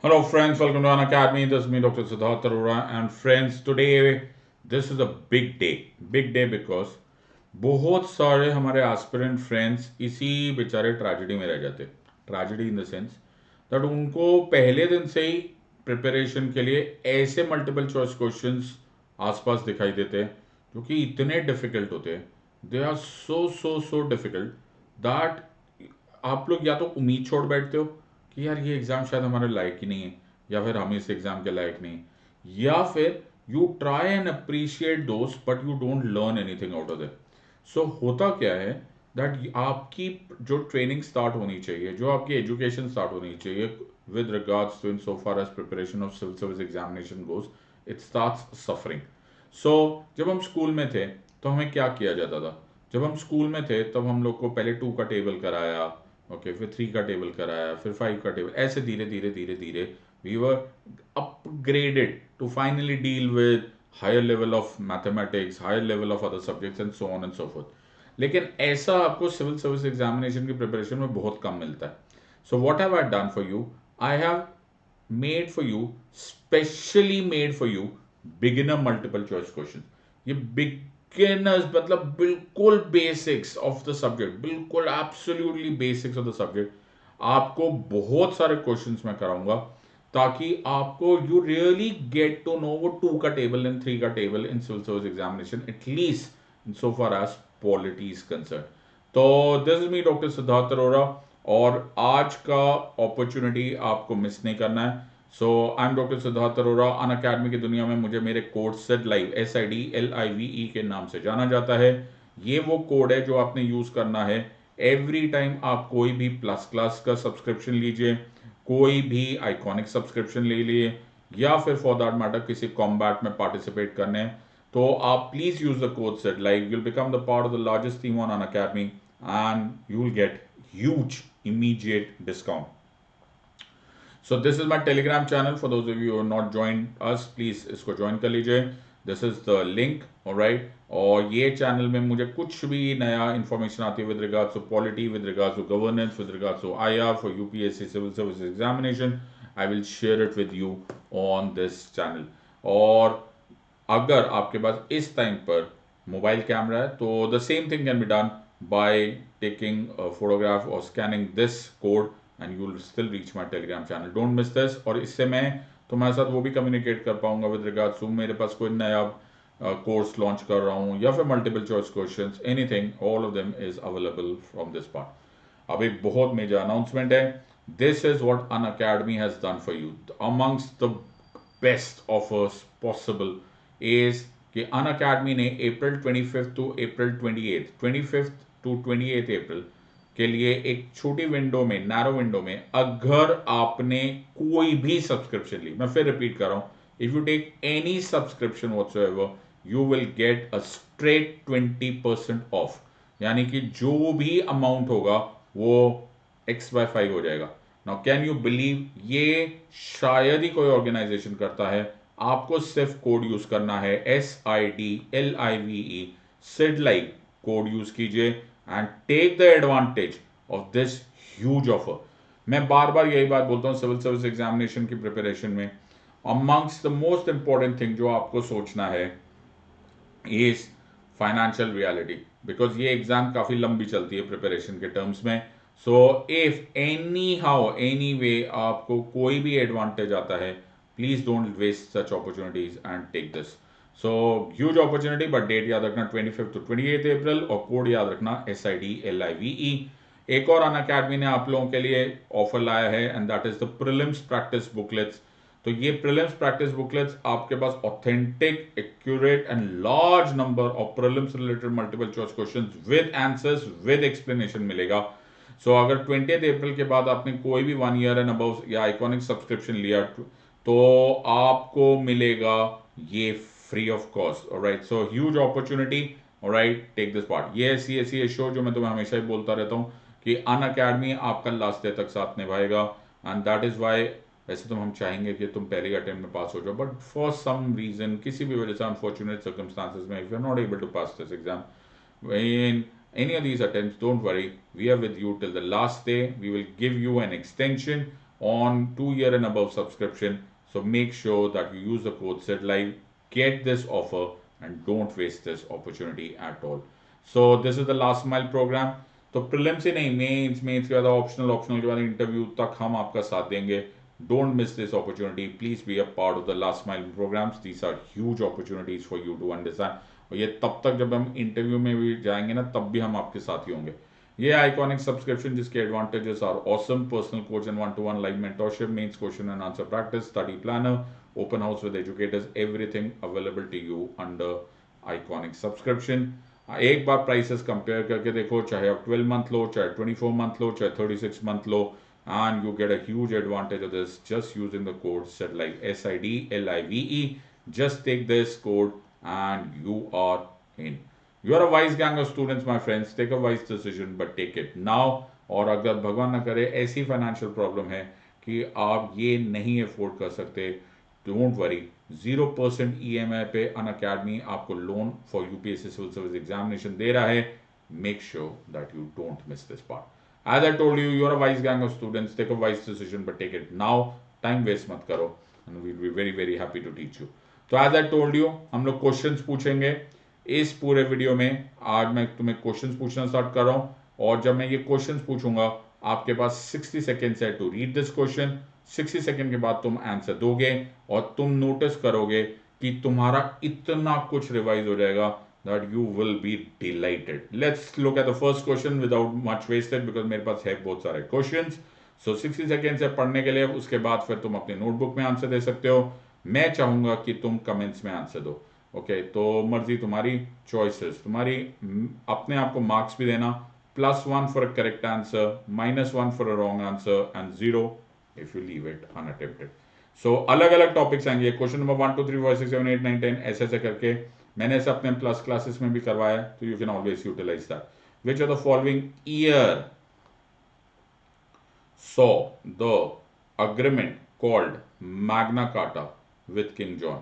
Hello, friends. Welcome to An Academy. This is me, Dr. Siddharth Arora. And friends, today this is a big day. Big day because बहुत सारे हमारे aspirant friends इसी बेचारे tragedy में रह जाते tragedy in the sense that उनको पहले दिन से ही प्रिपरेशन के लिए ऐसे मल्टीपल चॉइस क्वेश्चंस आसपास दिखाई देते हैं जो कि इतने डिफिकल्ट होते हैं. They are so so so difficult that आप लोग या तो उम्मीद छोड़ बैठते हो कि यार ये एग्ज़ाम शायद हमारे लायक ही नहीं है, या फिर हम इस एग्ज़ाम के लायक नहीं, या फिर you try and appreciate those but you don't learn anything out of that. So होता क्या है दैट आपकी जो ट्रेनिंग स्टार्ट होनी चाहिए, जो आपकी एजुकेशन स्टार्ट होनी चाहिए with regards to in so far as preparation of civil service examination goes, it starts suffering. So जब हम स्कूल में थे तो हमें क्या किया जाता था? जब हम स्कूल में थे तब हम लोग को पहले 2 का टेबल कराया, ओके, फिर 3 का टेबल कराया, फिर 5 का टेबल, ऐसे धीरे धीरे धीरे धीरे we were upgraded to finally deal with higher level of mathematics, higher level of other subjects and so on and so forth. लेकिन ऐसा आपको सिविल सर्विस एग्जामिनेशन की प्रिपरेशन में बहुत कम मिलता है. So what have I done for you? I have made for you, specially made for you, beginner multiple choice question. ये बिगिनर्स मतलब बिल्कुल बेसिक्स ऑफ द सब्जेक्ट, बिल्कुल absolutely basics of the subject आपको बहुत सारे क्वेश्चंस मैं कराऊंगा, ताकि आपको you really get to know वो 2 का टेबल एंड 3 का table in civil service examination, at least in so far as polity is concern. तो this is me doctor Siddharth Arora, और आज का अपॉर्चुनिटी आपको मिस नहीं करना है. So I am doctor Siddharth Arora. On academy की दुनिया में मुझे मेरे कोड सेड लाइव SIDLIVE के नाम से जाना जाता है. ये वो कोड है जो आपने यूज करना है एवरी टाइम आप कोई भी प्लस क्लास का सब्सक्रिप्शन लीजिए, कोई भी आइकॉनिक सब्सक्रिप्शन ले लिए, या फिर फॉर दैट मैटर किसी कॉम्बैट में पार्टिसिपेट करने हैं, तो आप please use the code set live. You'll become the part of the largest team on Unacademy and you will get huge immediate discount. So this is my Telegram channel. For those of you who have not joined us, please इसको join कर लीजिए. This is the link, alright. और ये channel में मुझे कुछ भी नया इन्फॉर्मेशन आती है with regards to polity, with regards to governance, with regards to IR for UPSC civil service examination, I will share it with you on this channel. और अगर आपके पास इस टाइम पर मोबाइल कैमरा है तो the same thing can be done by taking a photograph or scanning this code and you will still reach my telegram channel. Don't miss this. और इससे मैं तुम्हारे साथ वो भी कम्युनिकेट कर पाऊंगा विद रिगार्ड्स टू मेरे पास कोई नया कोर्स लॉन्च कर रहा हूँ, या फिर multiple choice questions, anything, all of them is available from this part. अब एक बहुत मेजर अनाउंसमेंट है. This is what Unacademy has done for you. Amongst the best offers possible is कि अन अकेडमी ने अप्रैल 25 टू अप्रैल 28 टू 28 अप्रैल के लिए एक छोटी विंडो में, नैरो विंडो में, अगर आपने कोई भी सब्सक्रिप्शन ली, मैं फिर रिपीट कर रहा हूं, if you take any subscription whatsoever, you will get a straight 20% off. यानी कि जो भी अमाउंट होगा वो X/5 हो जाएगा. नाउ कैन यू बिलीव, ये शायद ही कोई ऑर्गेनाइजेशन करता है. आपको सिर्फ कोड यूज करना है SIDLIVE, Sid live code use कीजिए and take the advantage of this huge offer. मैं बार बार यही बात बोलता हूँ सिविल सर्विस एग्जामिनेशन की प्रिपरेशन में, amongst the most important thing जो आपको सोचना है इज फाइनेंशियल रियलिटी, बिकॉज ये एग्जाम काफी लंबी चलती है प्रिपरेशन के टर्म्स में. So if anyhow anyway आपको कोई भी एडवांटेज आता है, please don't waste such opportunities and take this. So huge opportunity, but date याद रखना 25 टू 28 अप्रैल, और कोड याद रखना SIDLIVE. एक और अन अकेडमी ने आप लोगों के लिए ऑफर लाया है and that is the prelims practice booklets. तो ये प्रीलिम्स प्रैक्टिस बुकलेट्स आपके पास authentic, accurate and large number of prelims related multiple choice questions with answers with explanation मिलेगा. सो अगर 20 अप्रैल के बाद आपने कोई भी 1 ईयर एंड अबव या आइकॉनिक सब्सक्रिप्शन लिया तो आपको मिलेगा ये free of cost. Alright, so huge opportunity. Alright, take this part. ये ऐसी शो जो मैं तुम्हें हमेशा ही बोलता रहता हूँ कि अन अकेडमी आपका लास्ट डे तक साथ निभाएगा, एंड दैट इज वाई. वैसे तो हम चाहेंगे कि तुम पहले अटेम्प्ट में पास हो जाओ, बट फॉर सम रीजन, किसी भी वजह से, अनफॉर्चुनेट सर्कमस्टांसेस में, if you are not able to pass this exam in any of these attempts, don't worry, we are with you till the last day. We will give you an extension on 2 year and above subscription. So make sure that you use the code SEDLIVE, get this offer, and don't waste this opportunity at all. So this is the last mile program. तो prelims ही नहीं, mains के बाद optional के बाद interview तक हम आपका साथ देंगे. Don't miss this opportunity. Please be a part of the last mile programs. These are huge opportunities for you to understand. और ये तब तक जब हम इंटरव्यू में भी जाएंगे ना, तब भी हम आपके साथ ही होंगे. ये आइकॉनिक सब्सक्रिप्शन जिसके advantages are awesome personal coach and 1-to-1 live mentorship, mains question and answer practice, study planner, open house with educators, everything available to you under iconic subscription. एक बार प्राइसेस कंपेयर करके देखो, चाहे आप 12 month लो, चाहे 24 month लो, चाहे 36 month low, and you get a huge advantage of this just using the code SEDLIVE, SIDLIVE. Just take this code and you are in. You are a wise gang of students, my friends. Take a wise decision, but take it now. और अगर भगवान ना करे ऐसी financial problem है कि आप ये नहीं अफोर्ड कर सकते, डोंट वरी. 0% EMI पे अनअकैडमी आपको loan for UPSC civil service examination दे रहा है. Make sure that you don't miss this part. As I told you, you're a wise gang of students. Take a wise decision, but take it now. Time waste मत करो, and we'll be very very happy to teach you. तो as I told you, हम लोग questions पूछेंगे इस पूरे video में. आज मैं तुम्हें क्वेश्चंस पूछना स्टार्ट कर रहा हूँ, और जब मैं ये क्वेश्चंस पूछूंगा, आपके पास 60 सेकेंड्स है to read this question. 60 second के बाद तुम आंसर दोगे, और तुम नोटिस करोगे कि तुम्हारा इतना कुछ रिवाइज हो जाएगा that you will be delighted. Let's look at the first question without much wasted, because मेरे पास है बहुत सारे questions. So 60 seconds है पढ़ने के लिए, उसके बाद फिर तुम अपने नोटबुक में आंसर दे सकते हो. मैं चाहूंगा कि तुम कमेंट्स में आंसर दो. ओके, तो मर्जी तुम्हारी, चॉइसेस तुम्हारी. अपने आप को मार्क्स भी देना. +1 for a correct answer, -1 for a wrong answer, and 0 if you leave it unattempted. So अलग अलग टॉपिक्स आएंगे. क्वेश्चन नंबर 1 2 3 4 6 7 8 9 10 ऐसे ऐसे करके मैंने ऐसे अपने प्लस क्लासेस में भी करवाया, तो you can always utilize that. Which of the following year saw the agreement called Magna Carta with King John?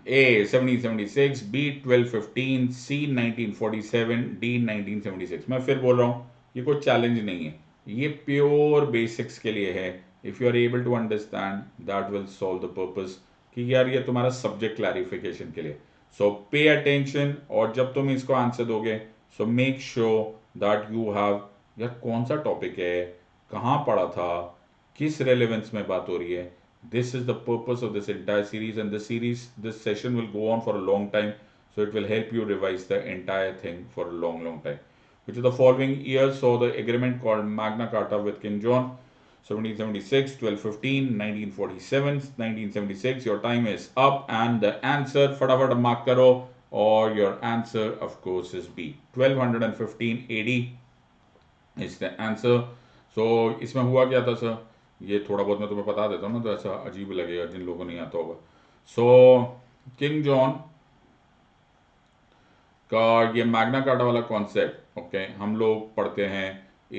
A 1776, B 1215, C 1947, D 1976. मैं फिर बोल रहा हूं, ये कोई चैलेंज नहीं है, ये प्योर बेसिक्स के लिए है. If you are able to understand, that will solve the purpose, कि यार ये तुम्हारा सब्जेक्ट क्लैरिफिकेशन के लिए. सो पे अटेंशन, और जब तुम इसको आंसर दोगे, so make sure that you have, यार कौन सा टॉपिक है, कहाँ पढ़ा था, किस रेलेवेंस में बात हो रही है. This is the purpose of this entire series, and this session will go on for a long time, so it will help you revise the entire thing for a long time. Which of the following years saw the agreement called Magna Carta with King John? 1776, 1215, 1947, 1976. Your time is up, and the answer, फटाफट mark करो, or your answer of course is B. 1215 AD is the answer. So इसमें हुआ क्या था sir? ये थोड़ा बहुत मैं तुम्हें बता देता हूँ ना, तो ऐसा अजीब लगेगा जिन लोगों को नहीं आता होगा. सो किंग जॉन का ये मैग्ना कार्टा वाला कॉन्सेप्ट, ओके, हम लोग पढ़ते हैं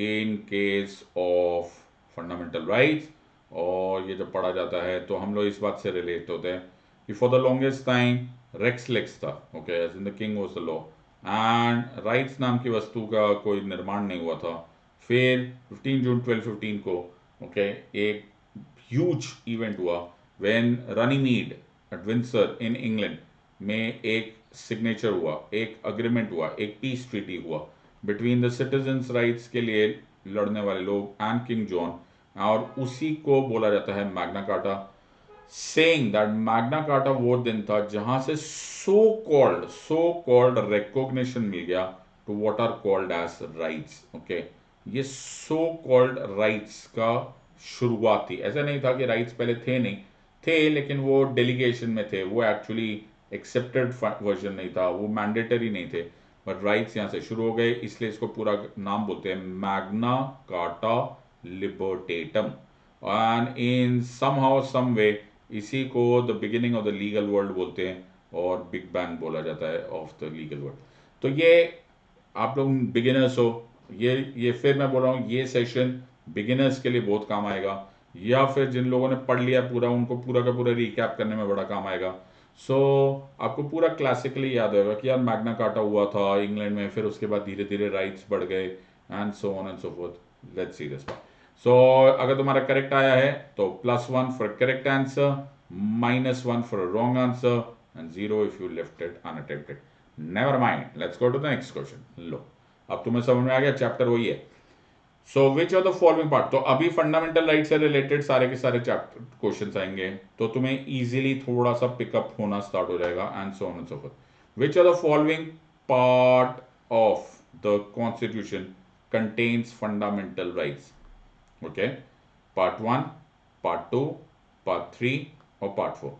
in case of fundamental rights. और ये जब पढ़ा जाता है तो हम लोग इस बात से रिलेट होते हैं कि for the longest time rex lex था, okay, as in the king was the law, and rights नाम की वस्तु का कोई निर्माण नहीं हुआ था. फिर 15 जून 1215 को, ओके, एक ह्यूज इवेंट हुआ when Runnymede at Windsor in England में एक सिग्नेचर हुआ, एक अग्रीमेंट हुआ, एक पीस ट्रीटी हुआ बिटवीन द सिटीजन्स राइट्स के लिए लड़ने वाले लोग एंड किंग जॉन, और उसी को बोला जाता है Magna carta. Saying that Magna carta वो दिन था जहां से सो कॉल्ड रिकॉग्निशन मिल गया to what are called as rights. Okay, ये सो कॉल्ड राइट्स का शुरुआत थी. ऐसा नहीं था कि राइट्स पहले थे नहीं, थे, लेकिन वो डेलीगेशन में थे, वो एक्चुअली एक्सेप्टेड वर्जन नहीं था, वो मैंडेटरी नहीं थे, बट राइट्स यहाँ से शुरू हो गए. इसलिए इसको पूरा नाम बोलते हैं Magna Carta Libertatum. And in somehow some way इसी को the beginning of the legal world बोलते हैं, और बिग बैंग बोला जाता है ऑफ द लीगल वर्ल्ड. तो ये आप लोग बिगिनर्स हो, ये फिर मैं बोल रहा हूँ, ये सेशन बिगिनर्स के लिए बहुत काम आएगा, या फिर जिन लोगों ने पढ़ लिया पूरा, उनको पूरा का पूरा रिकैप करने में बड़ा काम आएगा. सो आपको पूरा क्लासिकली याद होगा कि यार मैग्ना कार्टा हुआ था इंग्लैंड में, फिर उसके बाद धीरे धीरे राइट्स बढ़ गए, and so on and so forth. Let's see this. So अगर तुम्हारा करेक्ट आया है तो +1 for correct answer, -1 for wrong answer and 0 if you left it unattempted. Never mind, let's go to the next question. लो, अब तुम्हें समझ में आ गया, चैप्टर वही है. So which of the following part, तो अभी फंडामेंटल राइट से रिलेटेड सारे के सारे चैप्टर क्वेश्चंस आएंगे, तो तुम्हें इजीली थोड़ा सा पिकअप होना स्टार्ट हो जाएगा and so on and so fourth. Which of the following part of the constitution contains fundamental rights. Okay, part 1, part 2, part 3 और पार्ट 4.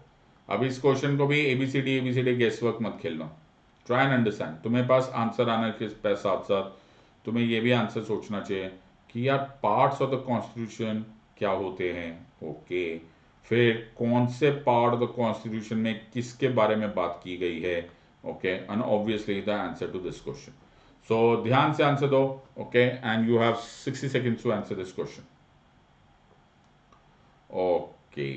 अब इस क्वेश्चन को भी एबीसीडी गेस वर्क मत खेलना. Try and understand. तुम्हें पास आंसर आने के साथ साथ तुम्हें ये भी आंसर सोचना चाहिए कि यार पार्ट्स ऑफ द कॉन्स्टिट्यूशन क्या होते हैं. ओके, फिर कौन से पार्ट ऑफ द कॉन्स्टिट्यूशन में किसके बारे में बात की गई है. Okay, and obviously the answer to this question. So ध्यान से आंसर दो. Okay, and you have 60 seconds to answer this question. Okay,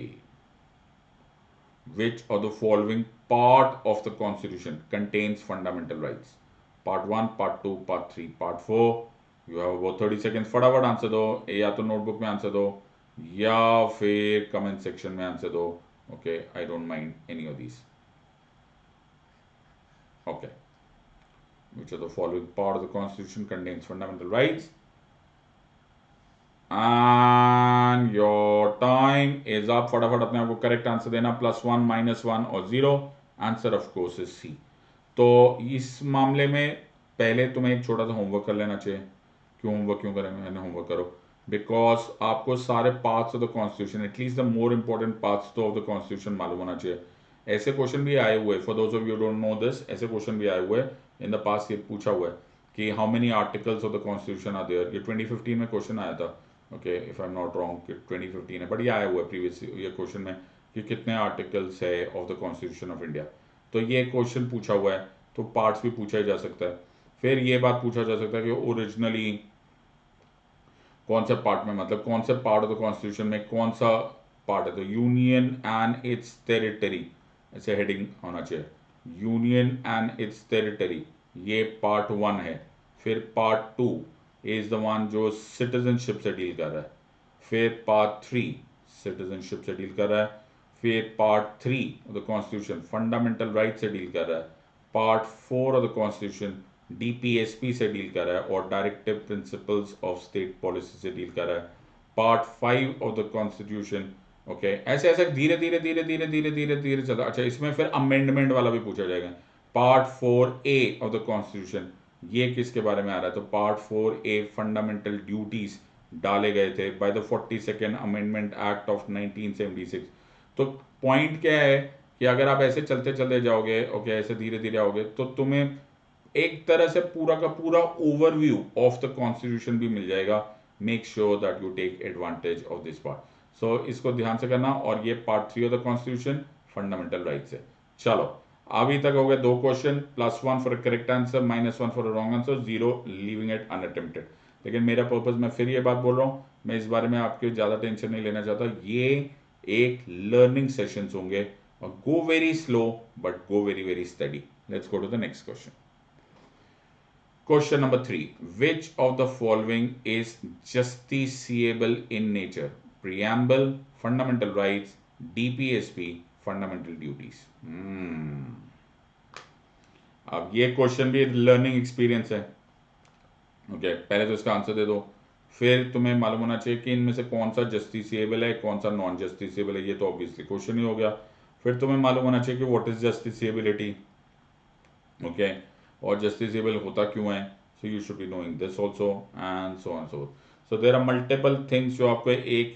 which of the following part of the constitution contains fundamental rights? Part 1, part 2, part 3, part 4. You have about 30 seconds. फटाफट answer दो, या तो notebook में answer दो या फिर comment section में answer दो. Okay, I don't mind any of these. Okay, which of the following part of the constitution contains fundamental rights? And your time is up. फटाफट अपने आप को करेक्ट आंसर देना. +1, -1 और 0. Answer of course is C. तो इस मामले में पहले तुम्हें एक छोटा सा होमवर्क कर लेना चाहिए. क्यों होमवर्क क्यों करेंगे, मैंने होमवर्क करो बिकॉज आपको सारे parts of the constitution, at least the more important parts तो ऑफ द कॉन्स्टिट्यूशन मालूम होना चाहिए. ऐसे क्वेश्चन भी आए हुए, for those of you don't no this, ऐसे क्वेश्चन भी आए हुए इन द पास्ट. ये पूछा हुआ है कि how many articles of the constitution are there. ये 2015 में क्वेश्चन आया था. Okay, if I am not wrong 2015 है, बट ये आया हुआ है प्रीवियस ये क्वेश्चन में कि कितने आर्टिकल्स है of the constitution of India. तो ये क्वेश्चन पूछा हुआ है, तो पार्ट्स भी पूछा जा सकता है. फिर ये बात पूछा जा सकता है कि ओरिजिनली कौन से पार्ट में, मतलब कौन से पार्ट ऑफ द कॉन्स्टिट्यूशन में कौन सा पार्ट है. तो यूनियन एंड इट्स टेरिटरी, ऐसे हेडिंग होना चाहिए. यूनियन एंड इट्स टेरिटरी, ये पार्ट 1 है. फिर पार्ट 2 इज द वन जो सिटीजनशिप से डील कर रहा है. फिर पार्ट 3 सिटीजनशिप से डील कर रहा है. फिर part 3 of the constitution fundamental right से डील कर रहा है. Part 4 of the constitution DPSP से डील कर रहा है और directive principles of state policy से डील कर रहा है. Part 5 of the constitution. Okay, ऐसे ऐसे धीरे धीरे धीरे धीरे धीरे धीरे धीरे चलता. अच्छा, इसमें फिर अमेंडमेंट वाला भी पूछा जाएगा. Part 4A of the constitution, ये किसके बारे में आ रहा है. तो पार्ट 4A फंडामेंटल ड्यूटीज डाले गए थे by the 42nd amendment act of 1976. तो पॉइंट क्या है कि अगर आप ऐसे चलते चलते जाओगे, ओके, ऐसे धीरे धीरे आओगे, तो तुम्हें एक तरह से पूरा का पूरा ओवरव्यू ऑफ द कॉन्स्टिट्यूशन भी मिल जाएगा. Make sure that you take advantage of this part. So इसको ध्यान से करना. और ये part 3 of the constitution fundamental rights है. चलो, अभी तक हो गए 2 question. +1 for correct answer, -1 for wrong answer, 0 leaving it unattempted. लेकिन मेरा पर्पज, मैं फिर ये बात बोल रहा हूँ, मैं इस बारे में आपके ज़्यादा टेंशन नहीं लेना चाहता. ये एक लर्निंग सेशंस होंगे और go very slow but go very very steady. Let's go to the next question. Question number 3. Which of the following is justiciable in nature? Preamble, fundamental rights, DPSP, fundamental duties. अब ये question भी learning experience है. Okay, पहले तो इसका answer दे दो, फिर तुम्हें मालूम होना चाहिए कि इनमें से कौन सा जस्टिसिएबल है, कौन सा नॉन जस्टिसिएबल है. ये तो ऑब्वियसली क्वेश्चन ही हो गया. फिर तुम्हें मालूम होना चाहिए कि व्हाट इज जस्टिसिएबिलिटी. ओके, और जस्टिसिएबल होता क्यों है. So you should be knowing this also and so on so. So there are multiple things जो आपको एक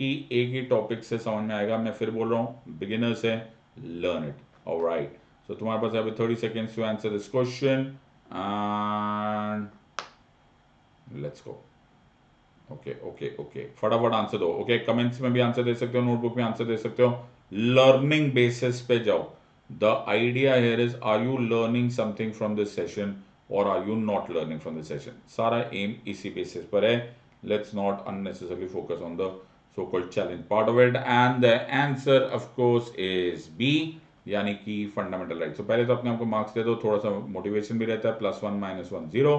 ही टॉपिक से समझ में आएगा. मैं फिर बोल रहा हूँ, बिगिनर्स है, लर्न इट. ऑलराइट, सो तुम्हारे पास अभी 30 seconds to answer this question and let's go. Okay okay okay, फटाफट आंसर दो. ओके, कमेंट्स में भी आंसर दे सकते हो, नोटबुक में आंसर दे सकते हो. लर्निंग बेसिस पे जाओ. The idea here is, are you learning something from this session or are you not learning from this session? सारा aim इसी basis पर है. Let's not unnecessarily focus on the so-called challenge part of it. And the answer of course is B, यानी कि fundamental right. So पहले तो अपने आपको मार्क्स दे दो, थोड़ा सा मोटिवेशन भी रहता है. +1, -1, 0.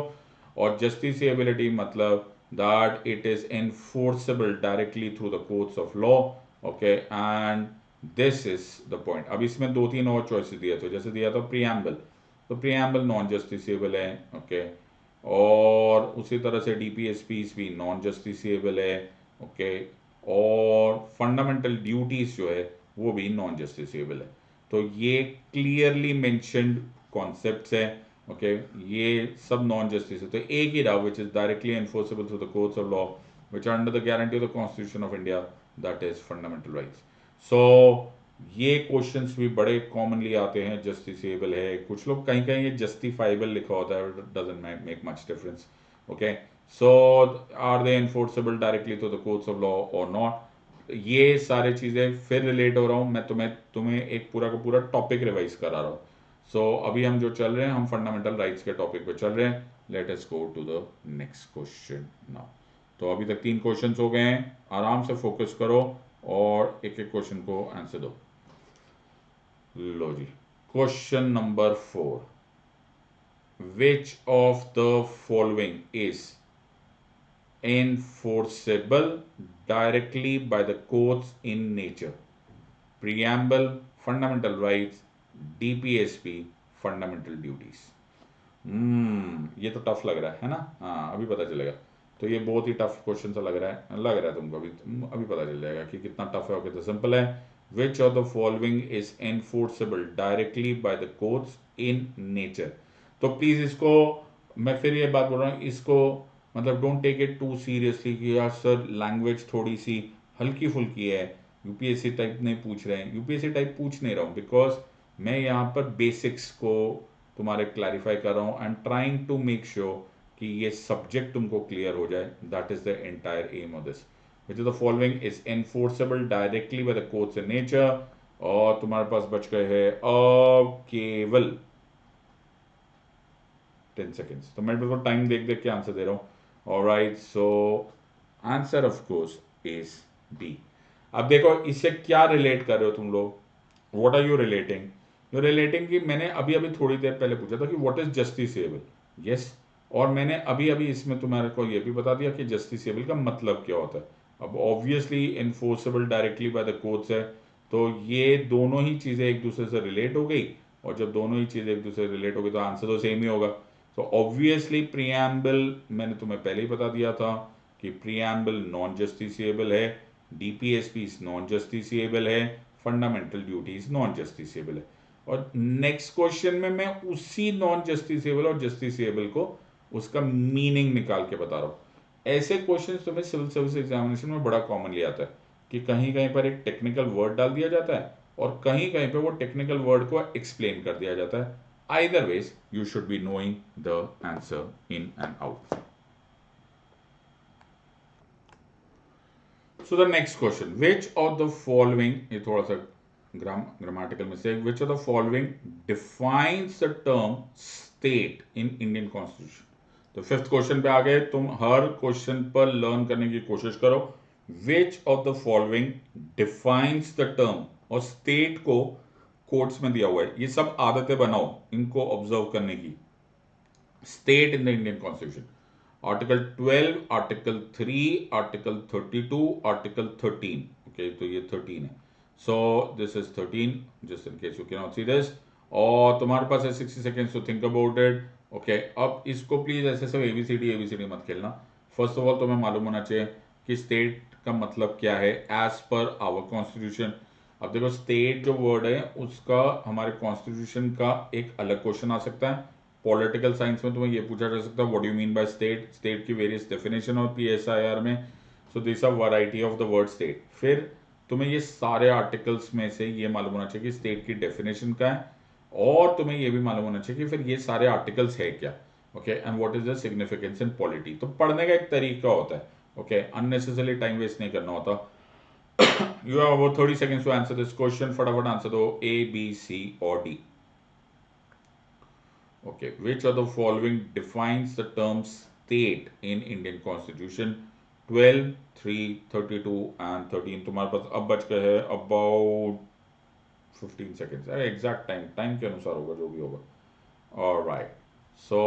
और जस्टिसिएबिलिटी मतलब that it is enforceable directly through the courts of law. Okay, and this is the point. अब इसमें दो तीन और चॉइसेस दिए थे, जैसे दिया था प्रियम्बल, तो प्रियम्बल नॉन जस्टिसेबल है। ओके, और उसी तरह से डीपीएसपीस भी नॉन जस्टिसेबल है। ओके, और फंडामेंटल ड्यूटीज जो है वो भी नॉन जस्टिसेबल है। तो ये क्लियरली मेंशन्ड कॉन्सेप्ट्स है। ओके, ये सब नॉन जस्टिस है। तो एक ही रहा which is directly enforceable through the courts of law which are under the guarantee of the constitution of India, that is fundamental rights. So ये क्वेश्चंस भी बड़े कॉमनली आते हैं। जस्टिसेबल है, कुछ लोग कहीं कहीं ये जस्टिफाइबल लिखा होता है, doesn't make much difference. Okay, so are they enforceable directly to the courts of law और नॉट, ये सारे चीजें फिर रिलेट हो रहा हूं मैं, तुम्हें तुम्हें एक पूरा का पूरा टॉपिक रिवाइज करा रहा हूं। सो अभी हम जो चल रहे हैं, हम फंडामेंटल राइट्स के टॉपिक पे चल रहे हैं। Let us go to the next question now. तो अभी तक 3 क्वेश्चंस हो गए हैं, आराम से फोकस करो और एक एक क्वेश्चन को आंसर दो। लो जी, question number 4, which of the following is enforceable directly by the courts in nature? Preamble, fundamental rights, DPSP, fundamental duties. ये तो टफ लग रहा है ना? हाँ, अभी पता चलेगा। तो ये बहुत ही टफ क्वेश्चन सा लग रहा है तुमको। अभी पता चल जाएगा कि कितना टफ है और कितना सिंपल है। विच of the following is enforceable directly by the courts in nature? तो प्लीज इसको, मैं फिर ये बात बोल रहा हूँ, इसको मतलब don't take it too seriously कि यार सर लैंग्वेज थोड़ी सी हल्की फुल्की है, यूपीएससी टाइप नहीं पूछ रहे हैं। यूपीएससी टाइप पूछ नहीं रहा हूँ, बिकॉज मैं यहाँ पर बेसिक्स को तुम्हारे क्लैरिफाई कर रहा हूँ। I am trying to make sure कि ये सब्जेक्ट तुमको क्लियर हो जाए। That is the entire aim of this. Which is the following is enforceable directly by the courts in nature? और तुम्हारे पास बच गए हैं केवल 10 सेकेंड्स। तो मैं बिल्कुल टाइम देख देख के आंसर दे रहा हूँ। Alright, so answer of course is B. अब देखो इससे क्या रिलेट कर रहे हो तुम लोग, what are you relating? You relating कि मैंने अभी अभी थोड़ी देर पहले पूछा था कि व्हाट इज जस्टिसेबल। यस, और मैंने अभी अभी इसमें तुम्हारे को ये भी बता दिया कि जस्टिसेबल का मतलब क्या होता है। अब obviously enforceable directly by the courts है, तो ये दोनों ही चीजें एक दूसरे से रिलेट हो गई। और जब दोनों ही चीजें एक दूसरे से रिलेट हो गई तो आंसर तो सेम ही होगा। तो ऑब्वियसली प्रियम्बल मैंने तुम्हें पहले ही बता दिया था कि प्रियम्बल नॉन जस्टिसेबल है, डीपीएसपी नॉन जस्टिसेबल है, फंडामेंटल ड्यूटीज नॉन जस्टिसेबल है। और नेक्स्ट क्वेश्चन में मैं उसी नॉन जस्टिसेबल और जस्टिसेबल को उसका मीनिंग निकाल के बता रहा हूं। ऐसे क्वेश्चंस तुम्हें सिविल सर्विस एग्जामिनेशन में बड़ा कॉमनली आता है कि कहीं कहीं पर एक टेक्निकल वर्ड डाल दिया जाता है और कहीं कहीं पर वो टेक्निकल वर्ड को एक्सप्लेन कर दिया जाता है। Either ways, you should be knowing the answer in and out. So the next question, which of the following, ये थोड़ा सा grammatical mistake, which of the following defines the term state in Indian Constitution? तो fifth question पे आ गए। तुम हर question पर learn करने की कोशिश करो। विच of the following defines the term, और स्टेट को कोर्ट्स में दिया हुआ है, ये सब आदतें बनाओ इनको ऑब्जर्व करने की। State in the Indian constitution, article 12, article 3, article 32, article 13। Okay, तो ये 13 है। So this is 13, just in case you can not see this. और तुम्हारे पास है 60 seconds to think about it. Okay, अब इसको प्लीज ऐसे सब एबीसीडी एबीसीडी मत खेलना। फर्स्ट ऑफ ऑल तुम्हें मालूम होना चाहिए कि स्टेट का मतलब क्या है एज पर आवर कॉन्स्टिट्यूशन। अब देखो, स्टेट जो वर्ड है उसका हमारे कॉन्स्टिट्यूशन का एक अलग क्वेश्चन आ सकता है। पॉलिटिकल साइंस में तुम्हें ये पूछा जा सकता है what do you mean by state, state की वेरियस डेफिनेशन और पीएसआईआर में। So this are variety of the word state. फिर तुम्हें ये सारे आर्टिकल्स में से ये मालूम होना चाहिए कि स्टेट की डेफिनेशन क्या है, और तुम्हें ये भी मालूम होना चाहिए कि फिर ये सारे आर्टिकल्स है क्या। Okay, and what is the significance in polity. तो पढ़ने का एक तरीका होता है। ओके, अननेसेसरली टाइम वेस्ट नहीं करना होता। You have about 30 seconds to answer this question. फटाफट आंसर दो, ए बी सी और D. Okay, which of the following defines the term state in Indian Constitution? 12, 3, 32 and 13। तुम्हारे पास अब बच गए हैं अबाउट 15 सेकेंड्स। अरे एग्जैक्ट टाइम, टाइम के अनुसार होगा जो भी होगा। Alright, so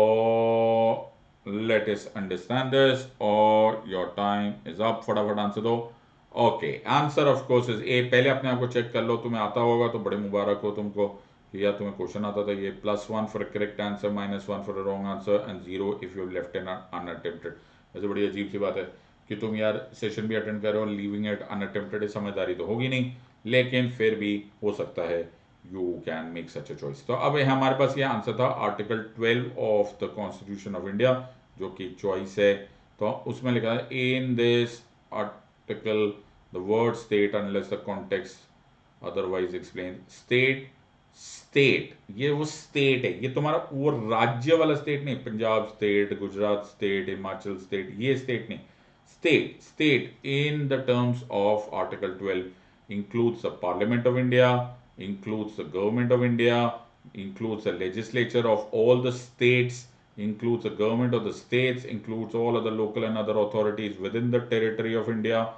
let us understand this और योर टाइम इज अप, फटाफट आंसर दो। Okay, answer of course is a. पहले अपने आप को चेक कर लो, तुम्हें आता होगा तो बड़े मुबारक हो तुमको कि यार तुम्हें क्वेश्चन आता था। ये +1 for correct answer, -1 for wrong answer and 0 if you left in unattempted. वैसे बड़ी अजीब सी बात है कि तुम यार सेशन भी अटेंड कर रहे हो, लीविंग इट अनअटेम्प्टेड, समझदारी तो होगी नहीं, लेकिन फिर भी हो सकता है you can make such a choice. तो अब हमारे पास ये आंसर था article 12 of the constitution of India, जो कि चॉइस है। तो उसमें लिखा है in this article the word state unless the context otherwise explain. State, state ये वो स्टेट है, ये तुम्हारा वो राज्य वाला स्टेट नहीं, Punjab state, Gujarat state, Himachal state, ये स्टेट नहीं। State, state in the terms of article 12 includes the Parliament of India, includes the Government of India, includes the legislature of all the states, includes the government of the states, includes all other local and other authorities within the territory of India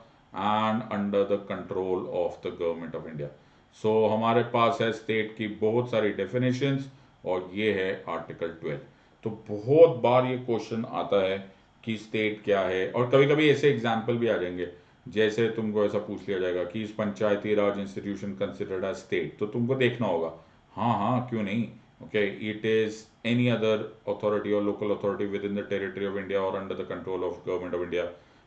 and under the control of the government of India. So हमारे पास है state की बहुत सारी definitions और ये है article 12। तो बहुत बार ये क्वेश्चन आता है कि स्टेट क्या है, और कभी कभी ऐसे एग्जाम्पल भी आ जाएंगे, जैसे तुमको ऐसा पूछ लिया जाएगा कि इस Panchayati Raj institution considered as state, तो तुमको देखना होगा हाँ हाँ क्यों नहीं। Okay, it is any other authority और local authority within the territory of India और under the control of government of India.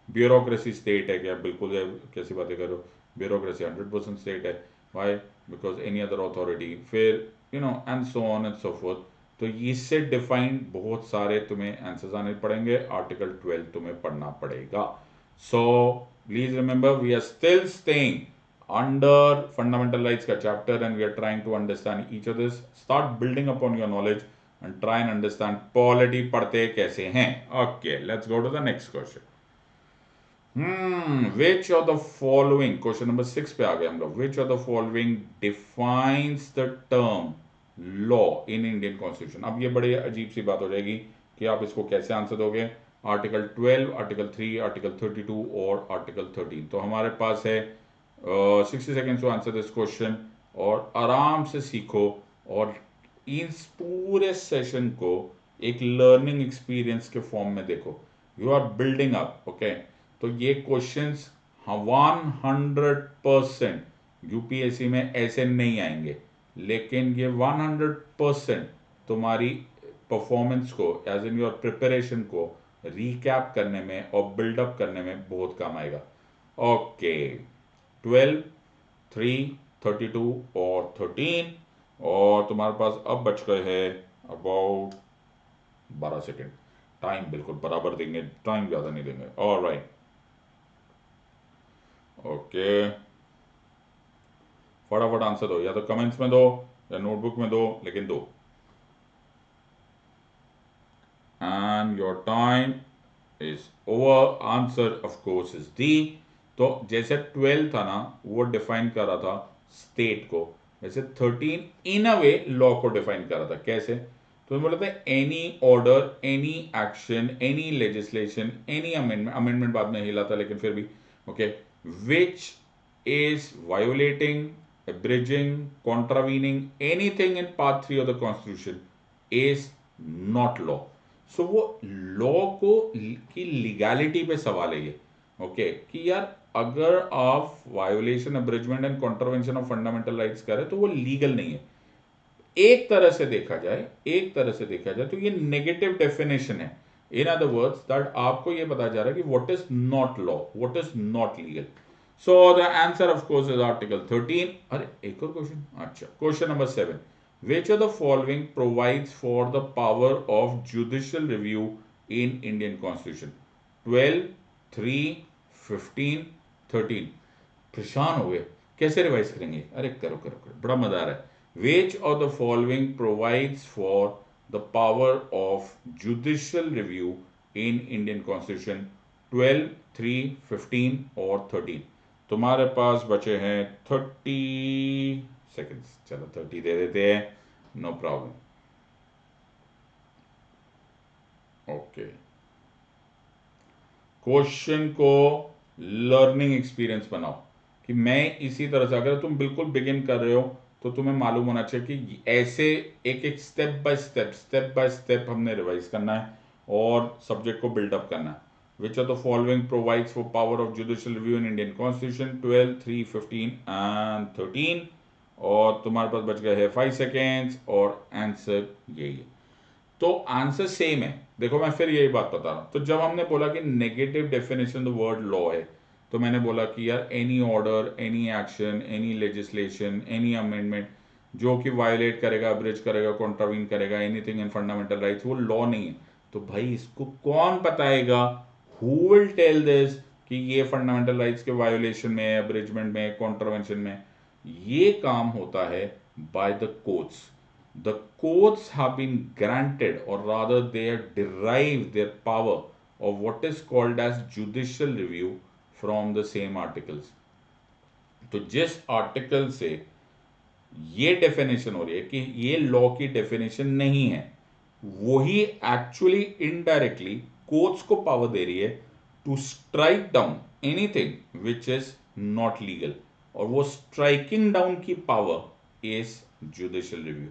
Bureaucracy state है क्या? बिल्कुल है, कैसी बातें कर रहे हो, ब्यूरोक्रेसी 100% स्टेट है। Why? Because any other authority, फिर and so on and so forth. तो इससे डिफाइंड बहुत सारे तुम्हें आंसर्स आने पड़ेंगे, आर्टिकल 12 तुम्हें पढ़ना पड़ेगा। सो please remember we are still staying under fundamental rights ka chapter and we are trying to understand each of this. Start building upon your knowledge and try and understand polity पढ़ते कैसे हैं। Okay, let's go to the next question. Which of the following, question number 6 पे आ गए हम लोग, which of the following defines the term law in Indian Constitution? अब ये बड़ी अजीब सी बात हो जाएगी कि आप इसको कैसे आंसर दोगे। आर्टिकल 12, आर्टिकल 3, आर्टिकल 32 और आर्टिकल 13। तो हमारे पास है 60 seconds to answer this question, और आराम से सीखो और इस पूरे सेशन को एक लर्निंग एक्सपीरियंस के फॉर्म में देखो। You are building up, okay. तो ये क्वेश्चंस 100% यूपीएससी में ऐसे नहीं आएंगे, लेकिन ये 100% तुम्हारी परफॉर्मेंस को, एज इन योर प्रिपरेशन को रिकैप करने में और बिल्डअप करने में बहुत काम आएगा। ओके, 12, 3, 32 और 13, और तुम्हारे पास अब बच गए हैं अबाउट 12 सेकेंड। टाइम बिल्कुल बराबर देंगे, टाइम ज़्यादा नहीं देंगे। ऑलराइट, ओके, फटाफट आंसर दो, या तो कमेंट्स में दो या नोटबुक में दो, लेकिन दो। And your time is over. Answer of course is D. तो जैसे 12 था ना, वो डिफाइन कर रहा था स्टेट को, वैसे 13 इन अ वे लॉ को डिफाइन कर रहा था। कैसे? तो बोला था any order, any action, any legislation, any amendment, amendment बाद में हिला था लेकिन फिर भी, okay, which is violating, abridging, contravening anything in part 3 of the constitution is not law. So वो लॉ को की लीगैलिटी पे सवाल है ये, ओके, कि यार अगर आप violation, abridgement and contravention of fundamental rights करें तो वो लीगल नहीं है। एक तरह से देखा जाए, एक तरह से देखा जाए तो ये नेगेटिव डेफिनेशन है। इन अदर वर्ड्स दैट आपको ये बताया जा रहा है कि what is not law, what is not legal. So the answer of course is article 13। अरे एक और क्वेश्चन, अच्छा, question number 7, which of the following provides for the power of judicial review in Indian Constitution? 12, 3, 15, 13। परेशान हो गए, कैसे revise करेंगे? अरे करो करो करो, बड़ा मजा आ रहा है। Which of the following provides for the power of judicial review in Indian Constitution? 12, 3, 15 और 13। तुम्हारे पास बचे हैं 30 सेकेंड्स। चलो 30 दे देते हैं, नो प्रॉब्लम। ओके, क्वेश्चन को लर्निंग एक्सपीरियंस बनाओ कि मैं इसी तरह से, अगर तुम बिल्कुल बिगिन कर रहे हो तो तुम्हें मालूम होना चाहिए कि ऐसे एक एक स्टेप बाय स्टेप हमने रिवाइज करना है। और सब्जेक्ट को बिल्डअप करना है। Which are the following provides for power of judicial review in Indian constitution 12, 3, 15 and 13। और तुम्हारे पास बच गए हैं 5 सेकेंड्स और आंसर यही है। तो आंसर सेम है। देखो मैं फिर यही बात बता रहा हूं। तो जब हमने बोला कि negative definition the word law है, तो मैंने बोला कि यार any order, any action, any legislation, any amendment जो कि वायलेट करेगा, ब्रिज करेगा, कॉन्ट्रावीन करेगा एनीथिंग इन फंडामेंटल राइट्स, वो लॉ नहीं है। तो भाई इसको कौन बताएगा? हु विल टेल दिस कि ये फंडामेंटल राइट्स के वायोलेशन में है, अब्रिजमेंट में, कॉन्ट्रावेंशन में? ये काम होता है bye the courts. The courts have been granted, or rather they have derived their power of what is called as judicial review from the same articles. तो जिस आर्टिकल से ये डेफिनेशन हो रही है कि ये लॉ की डेफिनेशन नहीं है, वही एक्चुअली इनडायरेक्टली कोर्ट्स को पावर दे रही है to strike down anything which is not legal, और वो स्ट्राइकिंग डाउन की power is judicial review.